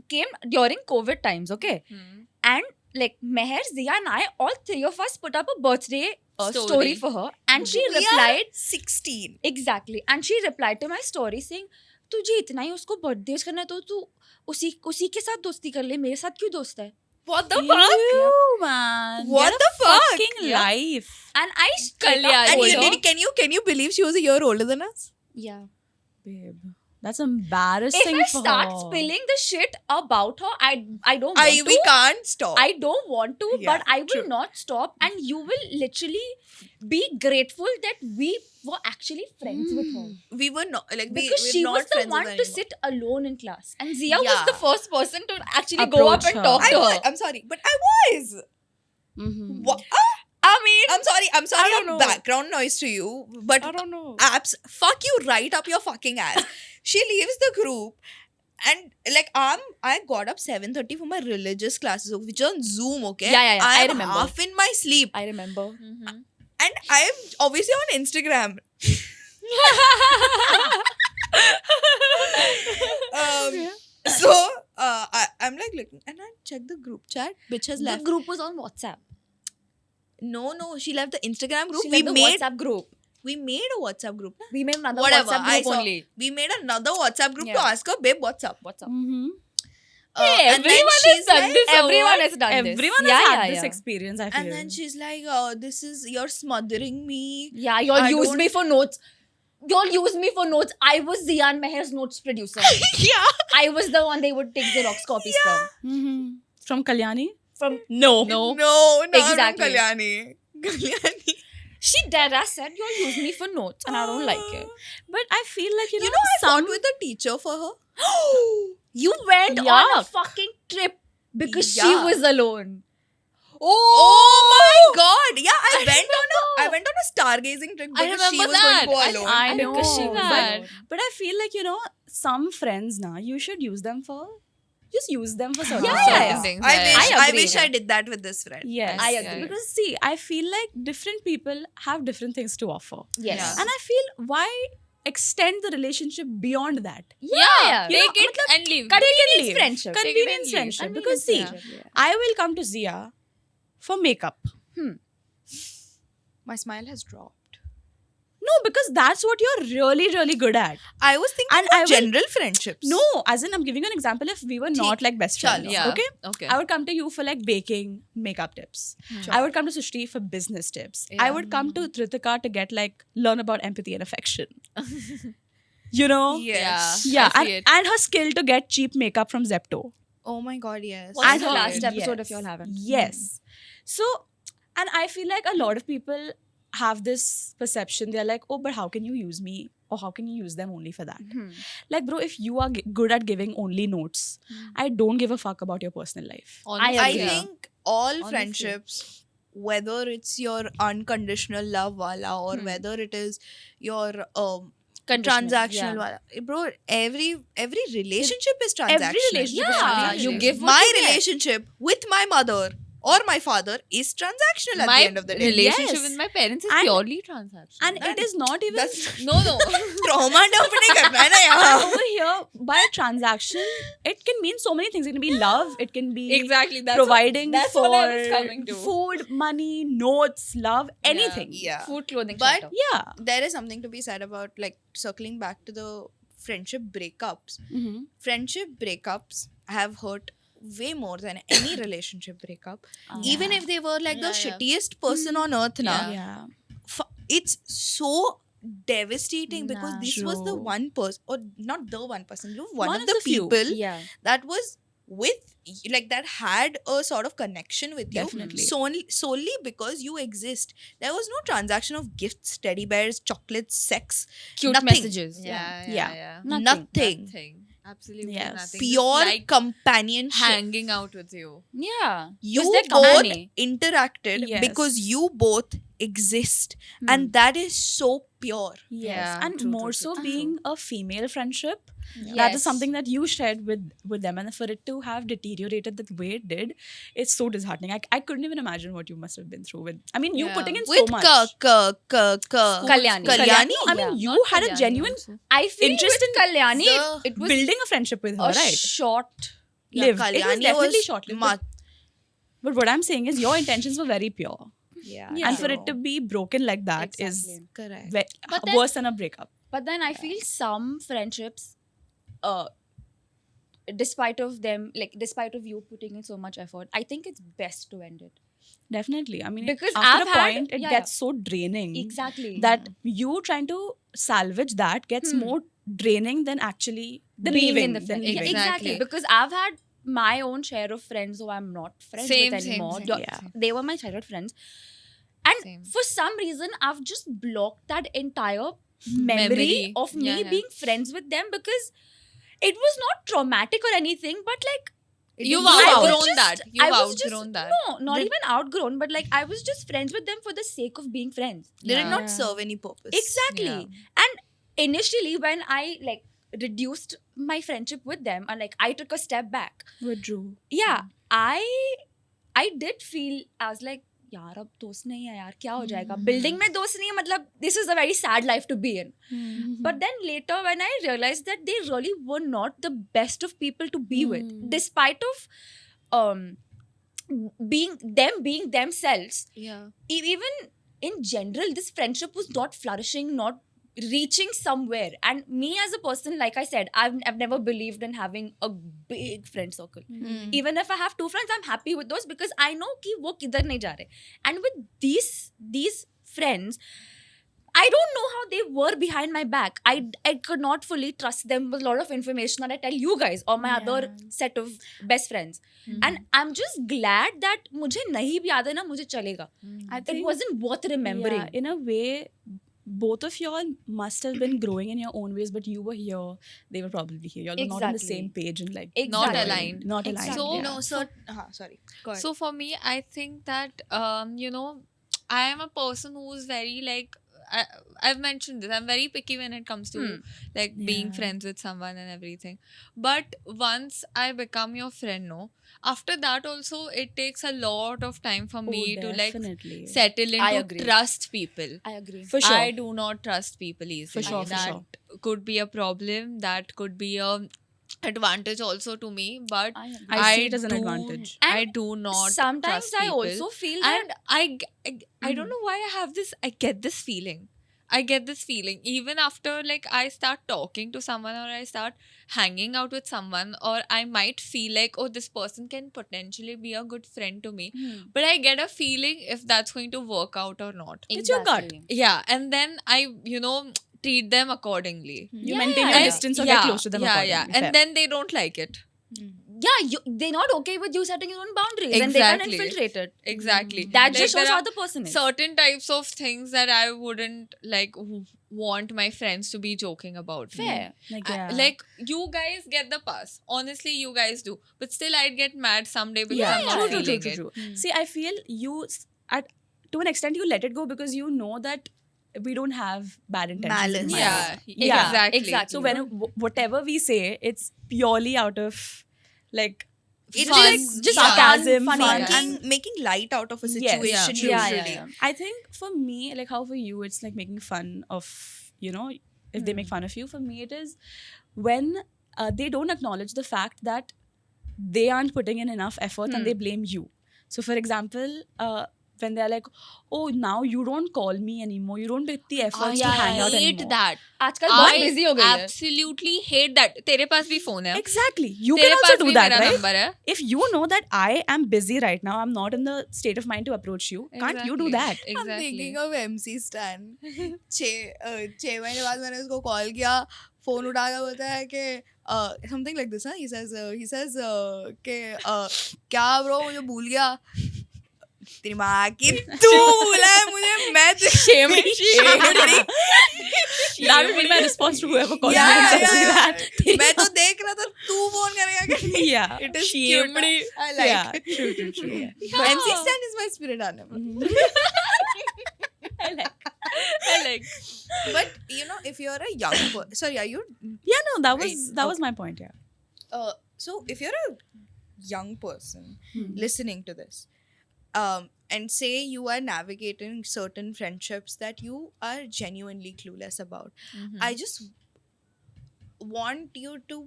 came during COVID times, okay? And like Meher, Zia and I, all three of us put up a birthday story for her. And she We are replied, 16. exactly. And she replied to my story saying, तुझे इतना ही उसको birthday करना है तो तू उसी के साथ दोस्ती कर ले, मेरे साथ क्यों दोस्त है? What the fuck? Ew, man. What Get the a fuck? fucking life. And I straight Kalyani. up And told you, her, can you believe she was a year older than us? yeah. Babe. That's embarrassing If I for start her. spilling the shit about her, I don't want to. We can't stop. I don't want to, Yeah, but I will true. not stop. And you will literally be grateful that we were actually friends with her. We were not like Because we're she not was the friends one with to anyone. sit alone in class. And Zia was Yeah. the first person to actually go up Approach and her. talk to her. I'm sorry, but I was. Mhm. What? I mean, I'm sorry. I don't I'm know. background noise to you, but I don't know. fuck you right up your fucking ass. She leaves the group, and like I got up 7:30 for my religious classes, which are on Zoom. Okay, Yeah, I I'm remember. half in my sleep, I remember. and I'm obviously on Instagram. So I'm like looking, and I check the group chat. Bitch has The left. group was on WhatsApp. No, she left the Instagram group. She left the WhatsApp group. We made a WhatsApp group. We made another Whatever. WhatsApp I group saw. only. We made another WhatsApp group to Yeah. ask her, babe, what's up? WhatsApp. Mm-hmm. And then everyone she's has done like- this. Everyone has done this. Everyone Yeah, has had yeah, this yeah. experience, I feel. And then she's like, this is, you're smothering me. Yeah, y'all I used don't- me for notes. Y'all used me for notes. I was Zian Meher's notes producer. Yeah. I was the one they would take Xerox copies Mm-hmm. From Kalyani? from. No. No, not Exactly. Kalyani. Kalyani. She dead ass said, y'all use me for notes and I don't like it. But I feel like, You know, I some... fought with a teacher for her. You went on a Yuck. fucking trip because she Yeah. was alone. Oh my god. Yeah, I went on a stargazing trip I because she remember was that. going to go alone. I Because know. she was that. alone. But I feel like, some friends now, you should use them for... Just use them for certain Yeah, stuff. yeah. things. I I agree. wish I did that with this friend. Yes. I agree. agree. Because see, I feel like different people have different things to offer. Yes. Yeah. And I feel, why extend the relationship beyond that? Yeah. You Take know, it and leave. Convenience friendship. Convenience Take it and friendship. leave. Because see, Friendship, yeah. I will come to Zia for makeup. My smile has dropped. No, because that's what you're really, really good at. I was thinking And about I will- general friendships. No, as in I'm giving you an example if we were not like best Chalo. friends. Yeah. Okay? Okay. I would come to you for like baking, makeup tips. I would come to Sushti for business tips. I Yeah. would come to Tritika to get like learn about empathy and affection. You know? Yes. Yeah, I see it. and her skill to get cheap makeup from Zepto. Oh my god, yes. What's And the her- last episode yes. if y'all haven't? Yes. So, and I feel like a lot of people have this perception. They're like, oh, but how can you use me? Or how can you use them only for that? Like, bro, if you are good at giving only notes, I don't give a fuck about your personal life. I I agree. think all Honestly. friendships, whether it's your unconditional love wala or whether it is your Conditional, transactional yeah. wala, bro, every relationship is transactional. relationship is yeah, transactional. You give what my you get. relationship with my mother or my father is transactional at My the end of the day. relationship Yes. with my parents is And- purely transactional. And it is not even That's no. trauma dump nahi karna hai na yahan. over here by transaction. It can mean so many things. It can be love. It can be Exactly. providing that's for what I was coming to. food, money, notes, love, anything. Yeah. Food, clothing, But- shelter. Yeah. There is something to be said about like circling back to the friendship breakups. Mm-hmm. Friendship breakups have hurt way more than any relationship breakup. Even if they were like the Yeah, yeah. shittiest person on earth now, Yeah. it's so devastating because Nah. this was the True. one person, or not the one person, you know, one One of of the the few. people Yeah. that was with like that had a sort of connection with Definitely. you solely because you exist. There was no transaction of gifts, teddy bears, chocolates, sex, Cute nothing. messages. Yeah. Yeah. Nothing. Nothing. Absolutely Yes. nothing. Pure Just like companionship. hanging out with you. Yeah. You Just their both company. interacted because Yes. you both exist, and that is so pure. Yes, Yeah, and true, more true, so true, being a female friendship, that Yes. is something that you shared with them, and for it to have deteriorated the way it did, it's so disheartening. I couldn't even imagine what you must have been through with. I mean, you Yeah. putting in With so much. Kalyani. Kalyani? No, I mean, Yeah. you Not had a Kalyani genuine also. I feel Interest with in Kalyani, the it was building a friendship with her, a right? short. Lived. It was Kalyani definitely was short-lived, much. but what I'm saying is your intentions were very pure, Yeah, and for true. it to be broken like that is Exactly. correct. But then- worse than a breakup. But then I feel some friendships, despite of you putting in so much effort, I think it's best to end it. Definitely. I mean, Because after I've a had- point, it yeah, gets so draining. Exactly. That you trying to salvage that gets more draining than actually being leaving. in the than friend. leaving. Exactly. Because I've had my own share of friends who I'm not friends Same, with same, anymore. same, Yeah. same. They were my childhood friends. And Same. for some reason, I've just blocked that entire memory Memory. of me Yeah, yeah. being friends with them because it was not traumatic or anything, but like You've I was outgrown just- that. I You've was just- outgrown that. No, not even outgrown, but like I was just friends with them for the sake of being friends. They did Yeah. not serve any purpose. Exactly. Yeah. And initially, when I like reduced my friendship with them and like I took a step back, Withdrew. yeah, I did feel, I was like, यार अब दोस्त नहीं है यार क्या हो जाएगा building में दोस्त नहीं है मतलब this is a very sad life to be in. But then later when I realized that they really were not the best of people to be with, despite of being themselves. Yeah. Even in general, this friendship was not flourishing, not reaching somewhere. And me as a person, like I said, I've never believed in having a big friend circle. Even if I have 2 friends, I'm happy with those because I know कि वो किधर नहीं जा रहे. And with these friends, I don't know how they were behind my back. I could not fully trust them with a lot of information that I tell you guys or my other set of best friends. And I'm just glad that मुझे नहीं भी याद है ना मुझे चलेगा. It wasn't worth remembering. Yeah, in a way, both of y'all must have been growing in your own ways, but you were here, they were probably here. Y'all were not on the Exactly. same page and like Exactly. Not aligned. Not aligned. Exactly. So- yeah. No, sir. Sorry. Go ahead. So for me, I think that I am a person who's very like I've mentioned this. I'm very picky when it comes to like being Yeah. friends with someone and everything. But once I become your friend, no, after that also it takes a lot of time for me to like definitely. settle I into agree. trust people. I agree. For sure. I do not trust people easily. sure, for That sure. could be a problem. That could be a advantage also to me. But I agree. I see it as an do- advantage. I And do not. Sometimes trust I people. also feel that And I don't know why I have this. I get this feeling. Even after like I start talking to someone or I start hanging out with someone, or I might feel like, oh, this person can potentially be a good friend to me. But I get a feeling if that's going to work out or not. It's your gut. Exactly. Yeah, and then I treat them accordingly. You Yeah, maintain yeah, your yeah. distance or get close to them Yeah, accordingly. yeah. Fair. And then they don't like it. Yeah, they're not okay with you setting your own boundaries and Exactly. they can infiltrate it. Exactly. That Like, just there shows how are the person is. certain types of things that I wouldn't like want my friends to be joking about. me. Fair. Like, I- yeah. like you guys get the pass. Honestly, you guys do. But still, I'd get mad someday because yeah, I'm not true, feeling true, it. true, true. See, I feel to an extent you let it go because you know that we don't have bad intentions. in Malice. mind. Yeah, Yeah, exactly. exactly. So when whatever we say, it's purely out of like It's Fun. like Just sarcasm, fun, fun, funny. and making light out of a Yes, situation yeah. usually. Yeah. I think for me, like how for you, it's like making fun of, if they make fun of you. For me, it is when they don't acknowledge the fact that they aren't putting in enough effort and they blame you. So, for example, when they're like, oh, now you don't call me anymore, you don't make the efforts to hang out I hate anymore. that. आजकल बहुत I busy हो गई है. absolutely hate that. तेरे पास भी phone है. Exactly. You तेरे can also pass do भी that, मेरा right? number है. If you know that I am busy right now, I'm not in the state of mind to approach you, can't you do that? I'm Exactly. thinking of MC Stan. 6 महीने बाद मैंने उसको call किया, phone उठा के बोलता है कि something like this, he says कि क्या bro मुझे भूल गया. तेरी माँ की तू भूला है मुझे, मैं Shamedy. That would be my response to whoever calls me and says me that. मैं तो देख रहा था तू फोन करेगा कि नहीं. Yeah. It is cute. Shamedy. I like Yeah, it. true. Yeah. MC Stan is my spirit animal. I like. But you know, if you're a young person, sorry, are you? Yeah, no, that Right. was my point. Yeah. So if you're a young person listening to this, and say you are navigating certain friendships that you are genuinely clueless about, I just want you to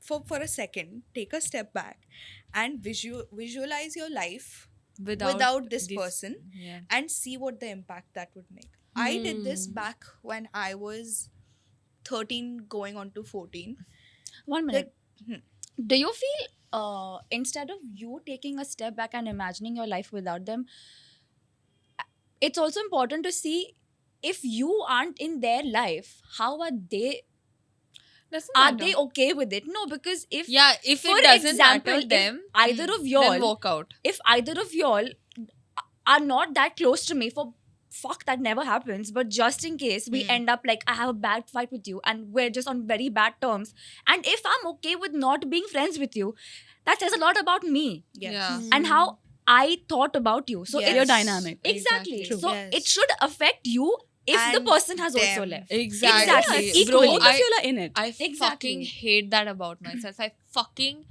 for a second take a step back and visualize your life without this person Yeah. and see what the impact that would make. I did this back when I was 13 going on to 14. 1 minute. Do you feel instead of you taking a step back and imagining your life without them, it's also important to see if you aren't in their life, how are they? Doesn't Are matter. they okay with it? No, because if Yeah, if for it doesn't example, matter if them, either of then y'all, walk out. if either of y'all are not that close to me, for fuck that never happens, but just in case we end up like I have a bad fight with you and we're just on very bad terms, and if I'm okay with not being friends with you, that says a lot about me Yes. Yeah. and how I thought about you. So Yes. it's Your dynamic. exactly. Exactly. So Yes. it should affect you if the And person has also them. left. Exactly. Exactly. Equally. Bro, Both of you are in it. I Exactly. fucking hate that about myself. I fucking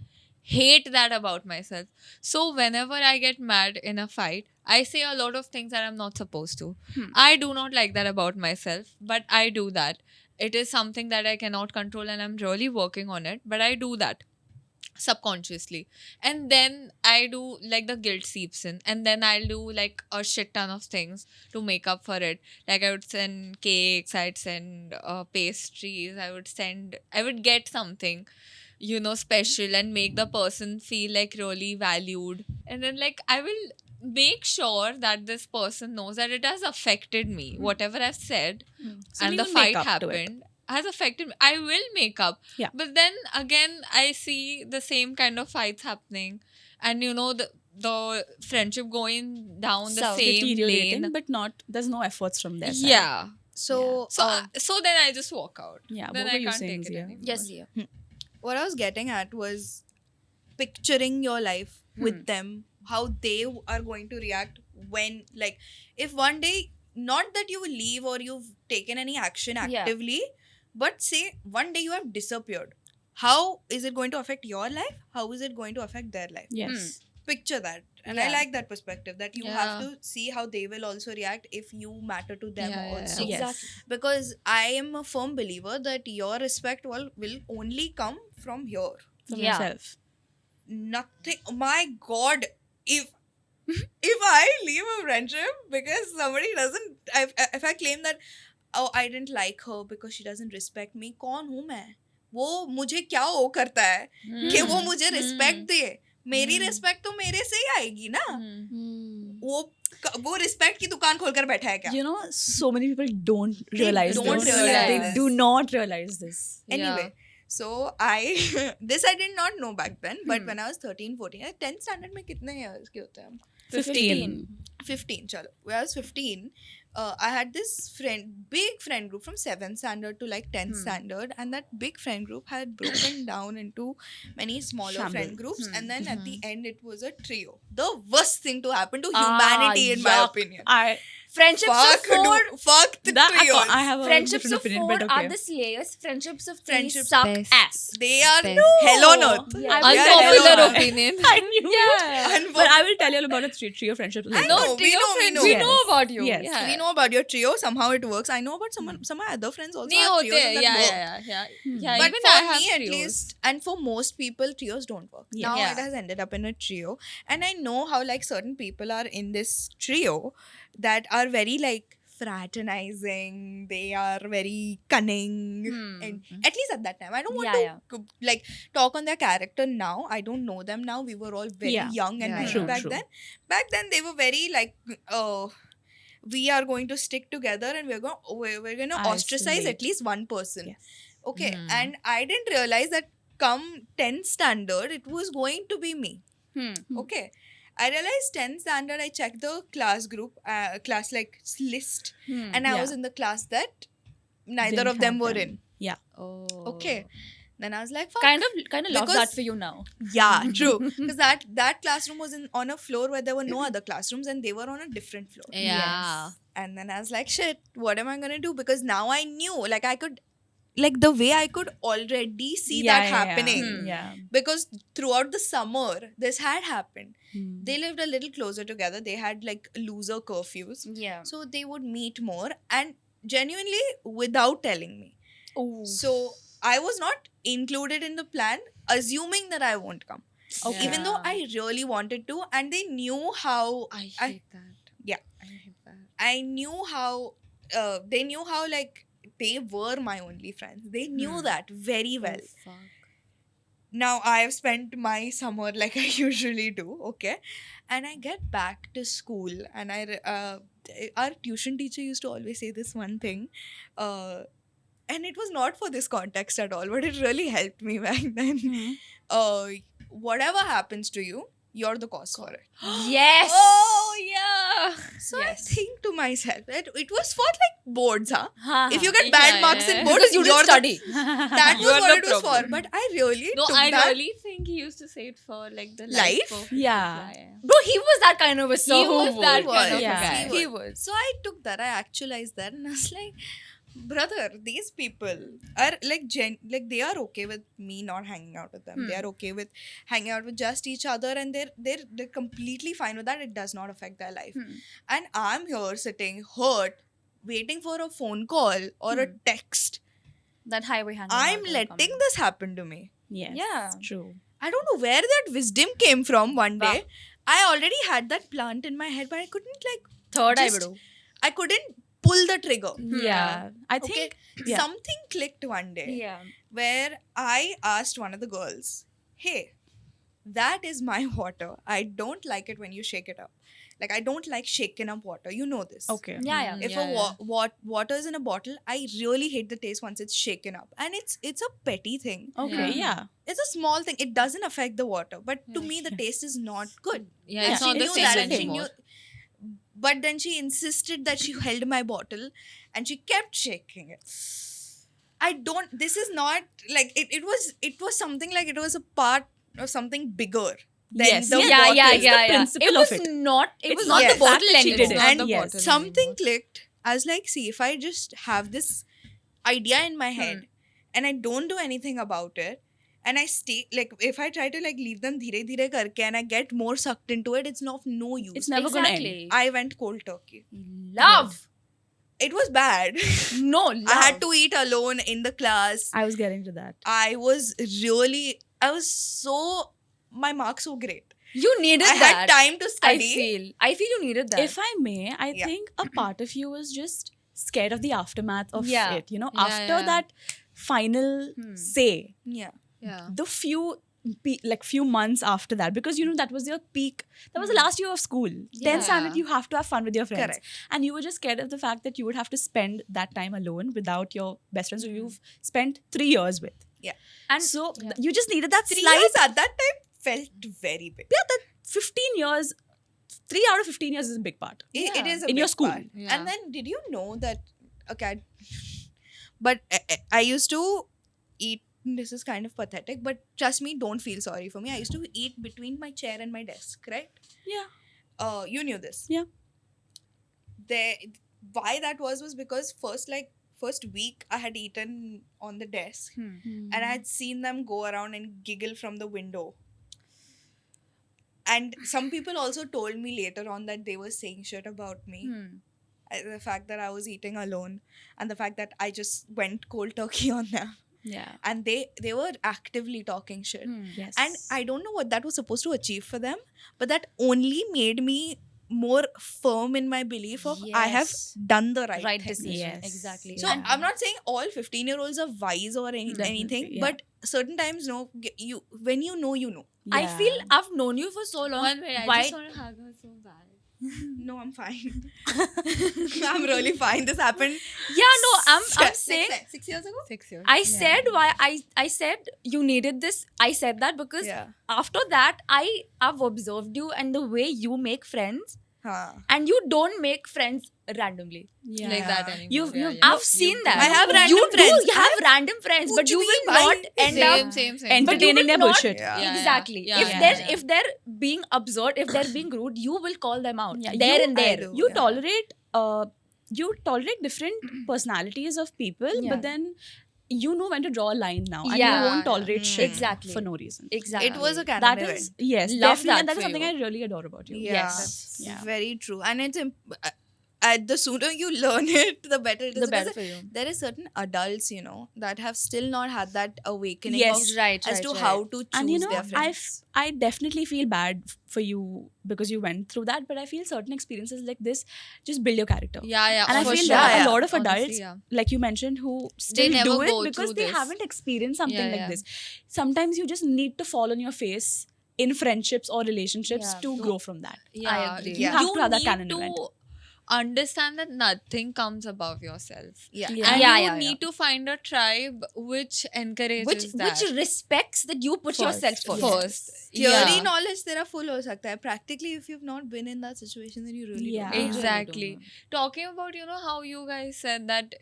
hate that about myself. So whenever I get mad in a fight, I say a lot of things that I'm not supposed to. I do not like that about myself, but I do that. It is something that I cannot control and I'm really working on it, but I do that subconsciously. And then I do like the guilt seeps in, and then I'll do like a shit ton of things to make up for it. Like I would send cakes, I'd send pastries, I would get something, you know, special and make the person feel like really valued. And then like I will make sure that this person knows that it has affected me. Whatever I've said So and you the will fight make up to it. happened has affected me. I will make up. Yeah. But then again, I see the same kind of fights happening, and you know the friendship going down the South. same Deteriorating, lane. but there's no efforts from their side. Yeah. So, So then I just walk out. Yeah, Then what I were you can't saying, take it Zia? anymore. Yes, yeah. what I was getting at was picturing your life with them, how they are going to react when, like, if one day, not that you will leave or you've taken any action Yeah. actively, but say one day you have disappeared. How is it going to affect your life? How is it going to affect their life? Yes. Picture that. And I Yeah. like that perspective that you have to see how they will also react if you matter to them Yeah, yeah, also. yeah. Exactly. Because I am a firm believer that your respect will only come from here. From Yeah. yourself. Nothing. My God, if I leave a friendship because somebody doesn't, if I claim that, oh, I didn't like her because she doesn't respect me, कौन हूँ मैं? वो मुझे क्या वो करता है कि वो मुझे respect दे? मेरी respect तो मेरे से ही आएगी ना. वो respect की दुकान खोलकर बैठा है क्या? You know, so many people don't realize don't this. realize They this. do not realize this. Anyway, so I this I did not know back then, but when I was 13, 14, 10th standard में कितने years के होते हैं हम? 15. 15, chalo. When I was 15, I had this big friend group from 7th standard to like 10th standard, and that big friend group had broken down into many smaller friend groups, and then at the end it was a trio. The worst thing to happen to humanity, in my opinion. Friendships Fuck, of four. fuck the trios. I have a Friendships different of opinion, four but okay. are the slayers. Friendships of three Friendships suck best. ass. They are Best. hell on earth. Yeah. They are hell Unpopular on earth. opinion. I knew it. And But I will tell you all about a trio friendship. I know, we know. We know about you. Yes. Yeah. We know about your trio. Somehow it works. I know about some of my other friends also नहीं have होते trios and that work. yeah. But Even for I have me, at trios. least, and for most people, trios don't work. Now Yeah. it has ended up in a trio, and I know how like certain people are in this trio that are very like fraternizing. They are very cunning, and at least at that time, I don't want Yeah, to like talk on their character now. I don't know them now. We were all very Yeah. young and Yeah, naive True, back true. then. Back then, they were very like. We are going to stick together and we're going to ostracize Isolate. at least one person. Yes. Okay. Hmm. And I didn't realize that come 10th standard, it was going to be me. Okay. I realized 10th standard, I checked the class group, class like list, and I Yeah. was in the class that neither Didn't of them have were them. in. Yeah. Oh. Okay. Then I was like, fuck. Kind of love that Because- for you now. Yeah, true. Because that classroom was on a floor where there were no other classrooms, and they were on a different floor. Yeah. And then I was like, shit, what am I gonna do? Because now I knew, like, I could, like, the way I could already see that happening. Yeah. Because throughout the summer, this had happened. They lived a little closer together. They had like loser curfews. Yeah. So they would meet more and genuinely without telling me. So I was not included in the plan, assuming that I won't come. Okay. Even though I really wanted to, and they knew how I hate that. Yeah. I hate that. I knew how they knew how like they were my only friends. They knew that very well. Oh, fuck. Now I have spent my summer like I usually do, okay, and I get back to school, and our tuition teacher used to always say this one thing, and it was not for this context at all, but it really helped me back then. Whatever happens to you, you're the cause for it. Yes. Oh yeah. So Yes. I think to myself that it was for like boards, huh? Huh. If you get bad Yeah, marks yeah. in boards, Because you you're didn't study. That You was are what the it was for. problem. But I really No, took I that. really think he used to say it for like the Life? life. Yeah. Bro, he was that kind of a He was that was. kind of Yeah. a guy. He was. So I took that. I actualized that, and I was like, brother, these people are like they are okay with me not hanging out with them. They are okay with hanging out with just each other, and they're completely fine with that. It does not affect their life. And I'm here sitting hurt, waiting for a phone call or a text. That highway hanging I'm out letting this happen to me. Yes. Yeah. True. I don't know where that wisdom came from one Wow. day. I already had that plant in my head, but I couldn't like Third eye, just- bro. I couldn't pull the trigger. Yeah. I Okay. think yeah. Something clicked one day Yeah. where I asked one of the girls, hey, that is my water. I don't like it when you shake it up. Like, I don't like shaken up water. You know this. Okay. Yeah. If water is in a bottle, I really hate the taste once it's shaken up. And it's a petty thing. Okay. Yeah. It's a small thing. It doesn't affect the water. But to me, the taste is not good. Yeah, And it's she not the knew same that, and she anymore. but then she insisted that she held my bottle and she kept shaking it. This is not like it was something like it was a part of something bigger than Yes. the Yeah, bottle. yeah, It's the yeah, yeah. principle It was of it. not. It It's was not not the the bottle fact that she anymore. did it. And the Yes. bottle something anymore. clicked. I was like, see, if I just have this idea in my head and I don't do anything about it, and I stay like if I try to like leave them dhire dhire karke and I get more sucked into it, it's not no use. It's never gonna end. Exactly. I went cold turkey. Love. It was bad. No, love. I had to eat alone in the class. I was getting to that. I was so my marks were great. You needed I that. had time to study. I feel you needed that. If I may, I Yeah. think a part of you was just scared of the aftermath of Yeah. it. You know, Yeah, after yeah. that final say, Yeah. Yeah. the few months after that, because you know that was your peak. That was the last year of school. 10th standard, you have to have fun with your friends, Correct. and you were just scared of the fact that you would have to spend that time alone without your best friends who you've spent 3 years with. Yeah. And So you just needed that 3 slight. years at that time felt very big. Yeah, that 15 years. 3 out of 15 years is a big part. It is a In your big school. part. Yeah. And then did you know that but I used to eat, this is kind of pathetic, but trust me, don't feel sorry for me. I used to eat between my chair and my desk, right? Yeah. You knew this. Yeah. Why that was because first week I had eaten on the desk and I had seen them go around and giggle from the window. And some people also told me later on that they were saying shit about me. the fact that I was eating alone, and the fact that I just went cold turkey on them, Yeah. and they were actively talking shit. Yes. And I don't know what that was supposed to achieve for them, but that only made me more firm in my belief of I have Yes. done the right Right thing. decision. Yes. Exactly. So Yeah. I'm not saying all 15-year-olds are wise or Definitely, anything, yeah. but certain times, no, you when you know, you know. I Yeah. feel I've known you for so long. One minute, I Why? just want to hug her so bad. No, I'm fine. I'm really fine. This happened. Yeah, no, I'm saying 6 years ago. 6 years. I said why I said you needed this. I said that because Yeah. after that I've observed you and the way you make friends, Huh. and you don't make friends randomly. Yeah. Like that anymore. You've yeah. I've seen that. I have random you friends. Do, you have random friends, Kuch but you bhi will bhai. not end Same, up. same. But you Entertaining will their not- bullshit. Yeah. Yeah, Exactly. yeah, if yeah, they're yeah. if they're being absurd, if they're being rude, you will call them out Yeah, there you- and I there. do. You Yeah. tolerate different personalities of people, Yeah. but then you know when to draw a line now, and Yeah. you won't tolerate Mm. shit Exactly. for no reason. Exactly. It was a canon That event. is yes, Love definitely, that and that for is something you. I really adore about you. Yeah. Yes. Yeah. Very true. And it's the sooner you learn it, the better it is. The better Because for you. there is certain adults, that have still not had that awakening Yes, of, right, as right, to right. how to choose And their friends. I definitely feel bad for you because you went through that, but I feel certain experiences like this just build your character. Yeah, yeah. And I for feel sure. there are Yeah, a lot of Honestly, adults, yeah. like you mentioned, who still never do it go because through they this. haven't experienced something Yeah, like yeah. this. Sometimes you just need to fall on your face in friendships or relationships Yeah, to grow from that. Yeah, agree. You have to have that need canon to event. understand that nothing comes above yourself. Yeah. Yeah. And Yeah, you yeah, need to find a tribe which encourages that. which respects that you put yourself first. first. Theory Yeah. knowledge tera full ho sakta hai. Practically, if you've not been in that situation, then you really Yeah. don't know. Exactly. Talking about, how you guys said that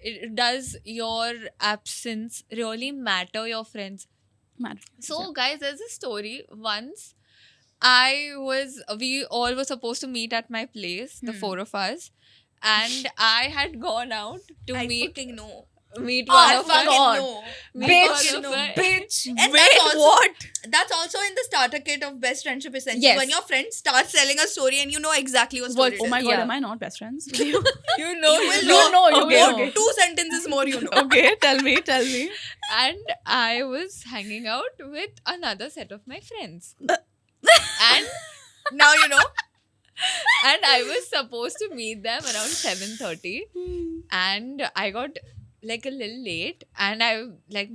does your absence really matter your friends? Man. So, guys, there's a story. Once we all were supposed to meet at my place, the four of us, and I had gone out to I meet fucking know. one I of fucking us. know. Meet Bitch, one of us. bitch. And Wait, that's also, what? That's also in the starter kit of Best Friendship Essentials. Yes. When your friend starts telling a story and you know exactly what story it Oh is. my god, Yeah. am I not best friends? You know, You You will know, you Okay, know. okay. 2 sentences more, you know. Okay, tell me. And I was hanging out with another set of my friends. and Now you know. and I was supposed to meet them around 7:30, and I got like a little late, and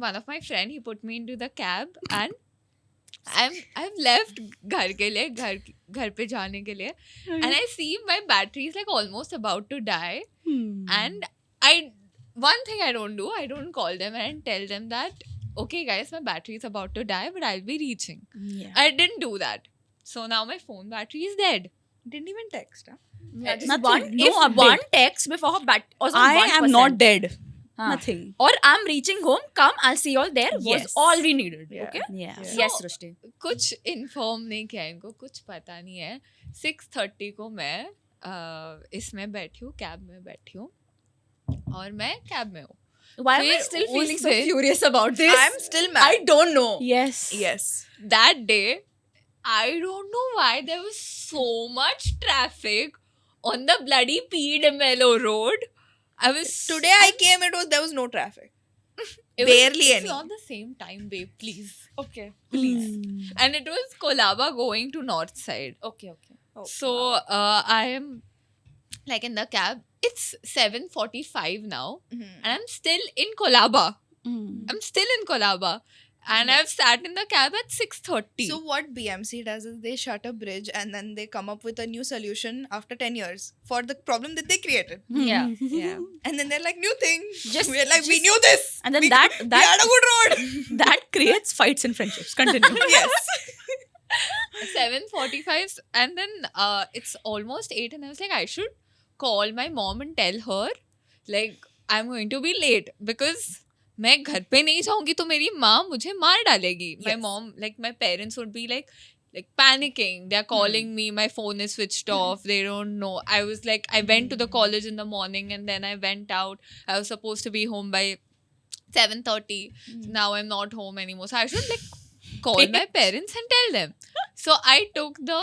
one of my friend, he put me into the cab, and I've left घर पे जाने के लिए, and I see my battery is like almost about to die, and one thing I don't do, I don't call them and tell them that, okay guys, my battery is about to die, but I'll be reaching. Yeah. I didn't do that. So now my phone battery is dead. Didn't even text. Huh? Yeah, just Nothing, no if update. one text before her I am not dead. Huh. Nothing. Or I'm reaching home, come, I'll see you all there. Was Yes. all we needed. Yeah. Okay? Yeah. Yeah. Yes, Rushti. कुछ inform नहीं किया इनको, कुछ पता नहीं है. 6:30 को मैं इसमें बैठी हूँ, कैब में बैठी हूँ, और मैं कैब में हूँ. Why am I फिर still उस feeling so दिन- furious about this? I'm still mad. I don't know. Yes. Yes. That day, I don't know why there was so much traffic on the bloody Mellow Road. Today I came, there was no traffic. It barely was, any. It's not the same time, babe, please. Okay. Please. And it was Kolaba going to north side. Okay. Oh, So I am like in the cab. It's 7:45 now, Mhm. and I'm still in Kolaba. Mm. I'm still in Kolaba, and I've sat in the cab at 6:30. So what BMC does is they shut a bridge and then they come up with a new solution after 10 years for the problem that they created. Yeah. Yeah. And then they're like, new thing. Just- We're like, we just- knew this. And then we that had a good road. that creates fights in friendships. Continue. Yes. 7:45, and then it's almost 8, and I was like, I should call my mom and tell her like I'm going to be late, because मैं घर पे नहीं जाऊंगी तो मेरी माँ मुझे मार डालेगी. My Yes. mom, like my parents would be like panicking. They're calling me, my phone is switched off, they don't know. I was like, I went to the college in the morning, and then I went out. I was supposed to be home by 7:30. Now I'm not home anymore, so I should like call my parents and tell them. So I took the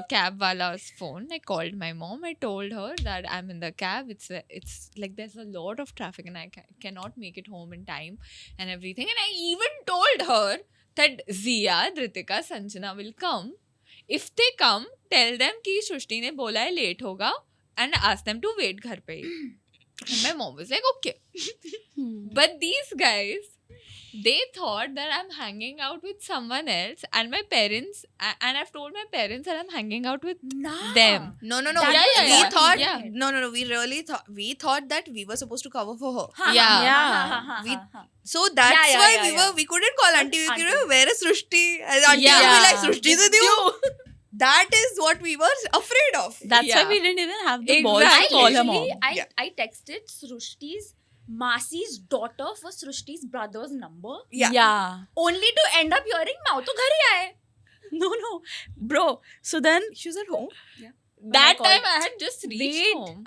cab wala's phone. I called my mom. I told her that I'm in the cab. It's like there's a lot of traffic and I cannot make it home in time and everything. And I even told her that Zia, Dhritika, Sanjana will come. If they come, tell them कि सृष्टि ने बोला है late होगा and ask them to wait घर पे. And my mom was like, okay. But these guys, they thought that I'm hanging out with someone else, and my parents, and I've told my parents that I'm hanging out with them. No. Yeah. We thought Yeah. no. We really thought that we were supposed to cover for her. Yeah. So that's Yeah, why yeah. we couldn't call auntie. We Auntie. could, where is Srushti? And auntie Yeah. would be like, Srushti's with you. That is what we were afraid of. That's Yeah. why we didn't even have the balls Exactly. to call her mom. I texted Srushti's Masi's daughter for Srushti's brother's number Yeah. only to end up hearing Mao to ghar hi aaye. No. Bro. So then She was at home. That called- time I had just reached Wait, home.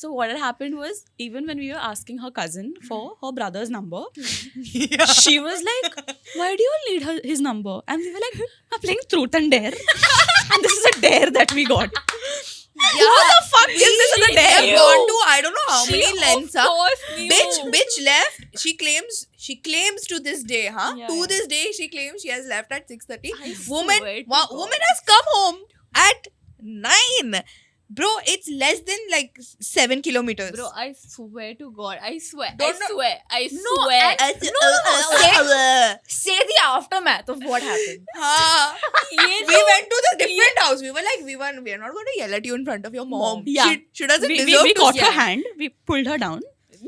so what had happened was, even when we were asking her cousin for her brother's number, she was like, why do you all need his number? And we were like, we're playing truth and dare. And this is a dare that we got. Who the fuck is this as a They dare? have gone to I don't know how She many lengths. of Huh? course knew. Bitch left. She claims to this day, huh? Yeah, To yeah. this day, she claims she has left at 6:30. I Woman, swear to God. woman has come home at 9. Bro, it's less than like 7 kilometers. Bro, I swear to God. I swear. Don't know- I No, swear. Say the aftermath of what happened. We went to the different house. We were like, we are not going to yell at you in front of your mom. Yeah. She doesn't We deserve to. caught her Yeah. hand, we pulled her down.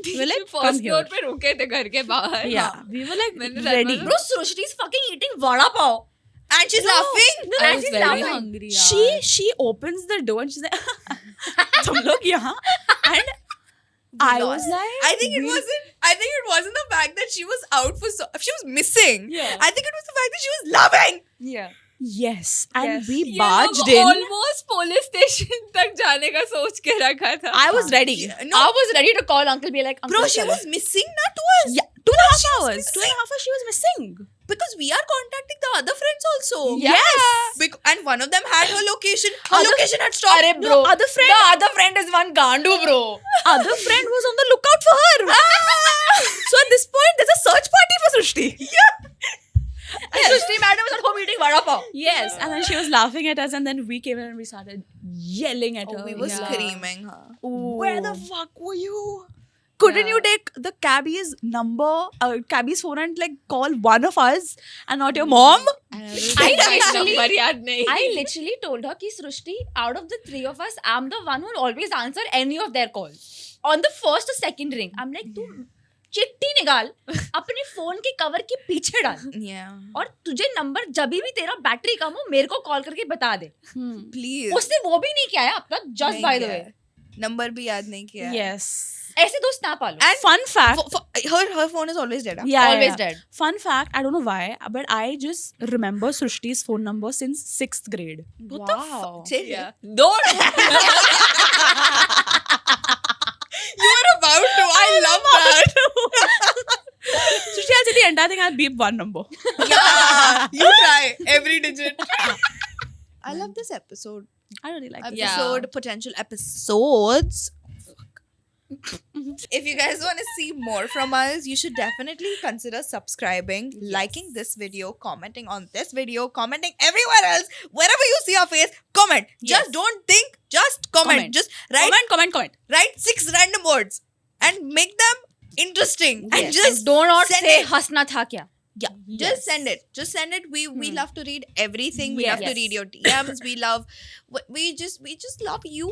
We were like, come first here. Floor पे रुके थे घर के बाहर. Yeah, we were like मैंने ready. that Bro, Srushti's fucking eating vada pav. And she's laughing. No, I and was she's very laughing. hungry. yaar. She opens the door and she's like, तुम लोग यहाँ? And I was like, I think it wasn't the fact that she was out for she was missing. Yeah. I think it was the fact that she was laughing. yes, and Yes. we ये barged लोग in. almost police station तक जाने का सोच के रखा था. I was ready. No, I was ready to call uncle, be like, uncle, bro, she chalo. was missing not to us. Yeah, 2.5 She was hours. missing. 2.5 hours she was missing. Because we are contacting the other friends also. Yes. And one of them had her location. Her location had stopped. Arey, bro, other friend- the other friend is one gandu, bro. Other friend was on the lookout for her. So at this point, there's a search party for Srushti. And Srushti madam was at home eating vada pav. Yes, and then she was laughing at us, and then we came in and we started yelling at her. We were Yeah. screaming, huh? Where the fuck were you? Couldn't you take the cabbie's number, cabbie's phone, and like call one of us and not your mom? I literally- number याद नहीं. I literally told her कि Srushti, out of the three of us, I'm the one who will always answer any of their calls. On the first or second ring, I'm like, तू चिट्ठी निकाल अपने phone के cover के पीछे डाल Yeah. और तुझे नंबर जब भी तेरा बैटरी कम हो मेरे को कॉल करके बता दे. Please. उसने वो भी नहीं किया है अब तक. जस्ट नहीं बाय द किया वे है. नंबर भी याद नहीं किया है. Yes. ऐसे दोस्त ना पालो. And Fun fact. her phone is always dead. Huh? Yeah, Always yeah. dead. Fun fact, I don't know why, but I just remember Srushti's phone number since 6th grade. Wow. Seriously? Yeah. Don't. You were about to. I love that. Srushti, I'll say the entire thing, I'll beep one number. Yeah. You try every digit. I love this episode. I really like it. Yeah. Potential episodes. If you guys want to see more from us, you should definitely consider subscribing, liking this video, commenting on this video, commenting everywhere else. Wherever you see our face, comment. Just Yes. don't think, just comment. Comment. Just write Comment. 6 random words and make them interesting. And Yes. just And do not send say it. हंसना था क्या. Yeah, just send it. Just send it. We love to read everything. We Yes. love to read your DMs. We just love you,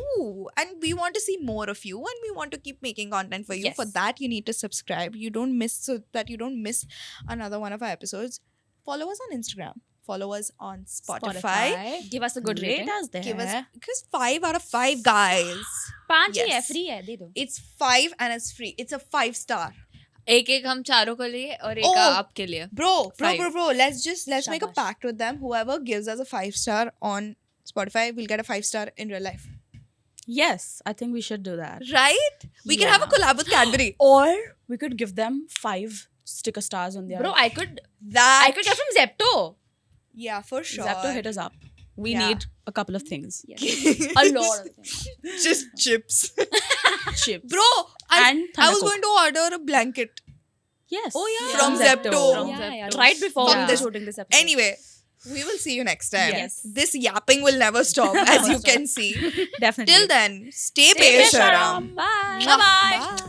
and we want to see more of you, and we want to keep making content for you. Yes. For that, you need to subscribe. You don't miss so that you don't miss another one of our episodes. Follow us on Instagram. Follow us on Spotify. Give us a good Rate rating. us there. Give us because 5 out of 5 guys. 5 ही है, Yes. free है, दे दो. It's 5 and it's free. It's a 5-star. एक हम चारों के लिए और एक Oh. आपके लिए. Bro. 5. Let's make a Shabash. pact with them. Whoever gives us a 5-star on Spotify will get a 5-star in real life. Yes, I think we should do that. Right? We can have a collab with Cadbury. Or we could give them 5 sticker stars on their Bro, I could That get from Zepto. yeah, for sure. Zepto hit us up. we Yeah. need a couple of things. A lot of things. Just chips. Chips. Bro, I And was Thunder Coke. going to order a blanket. Yes. Oh, yeah. From Zepto. Yeah. Right before From we were this- shooting this episode. Anyway, we will see you next time. Yes. This yapping will never stop, as you can see. Definitely. Till then, stay Stay patient. Sharam. Bye. Bye. Bye.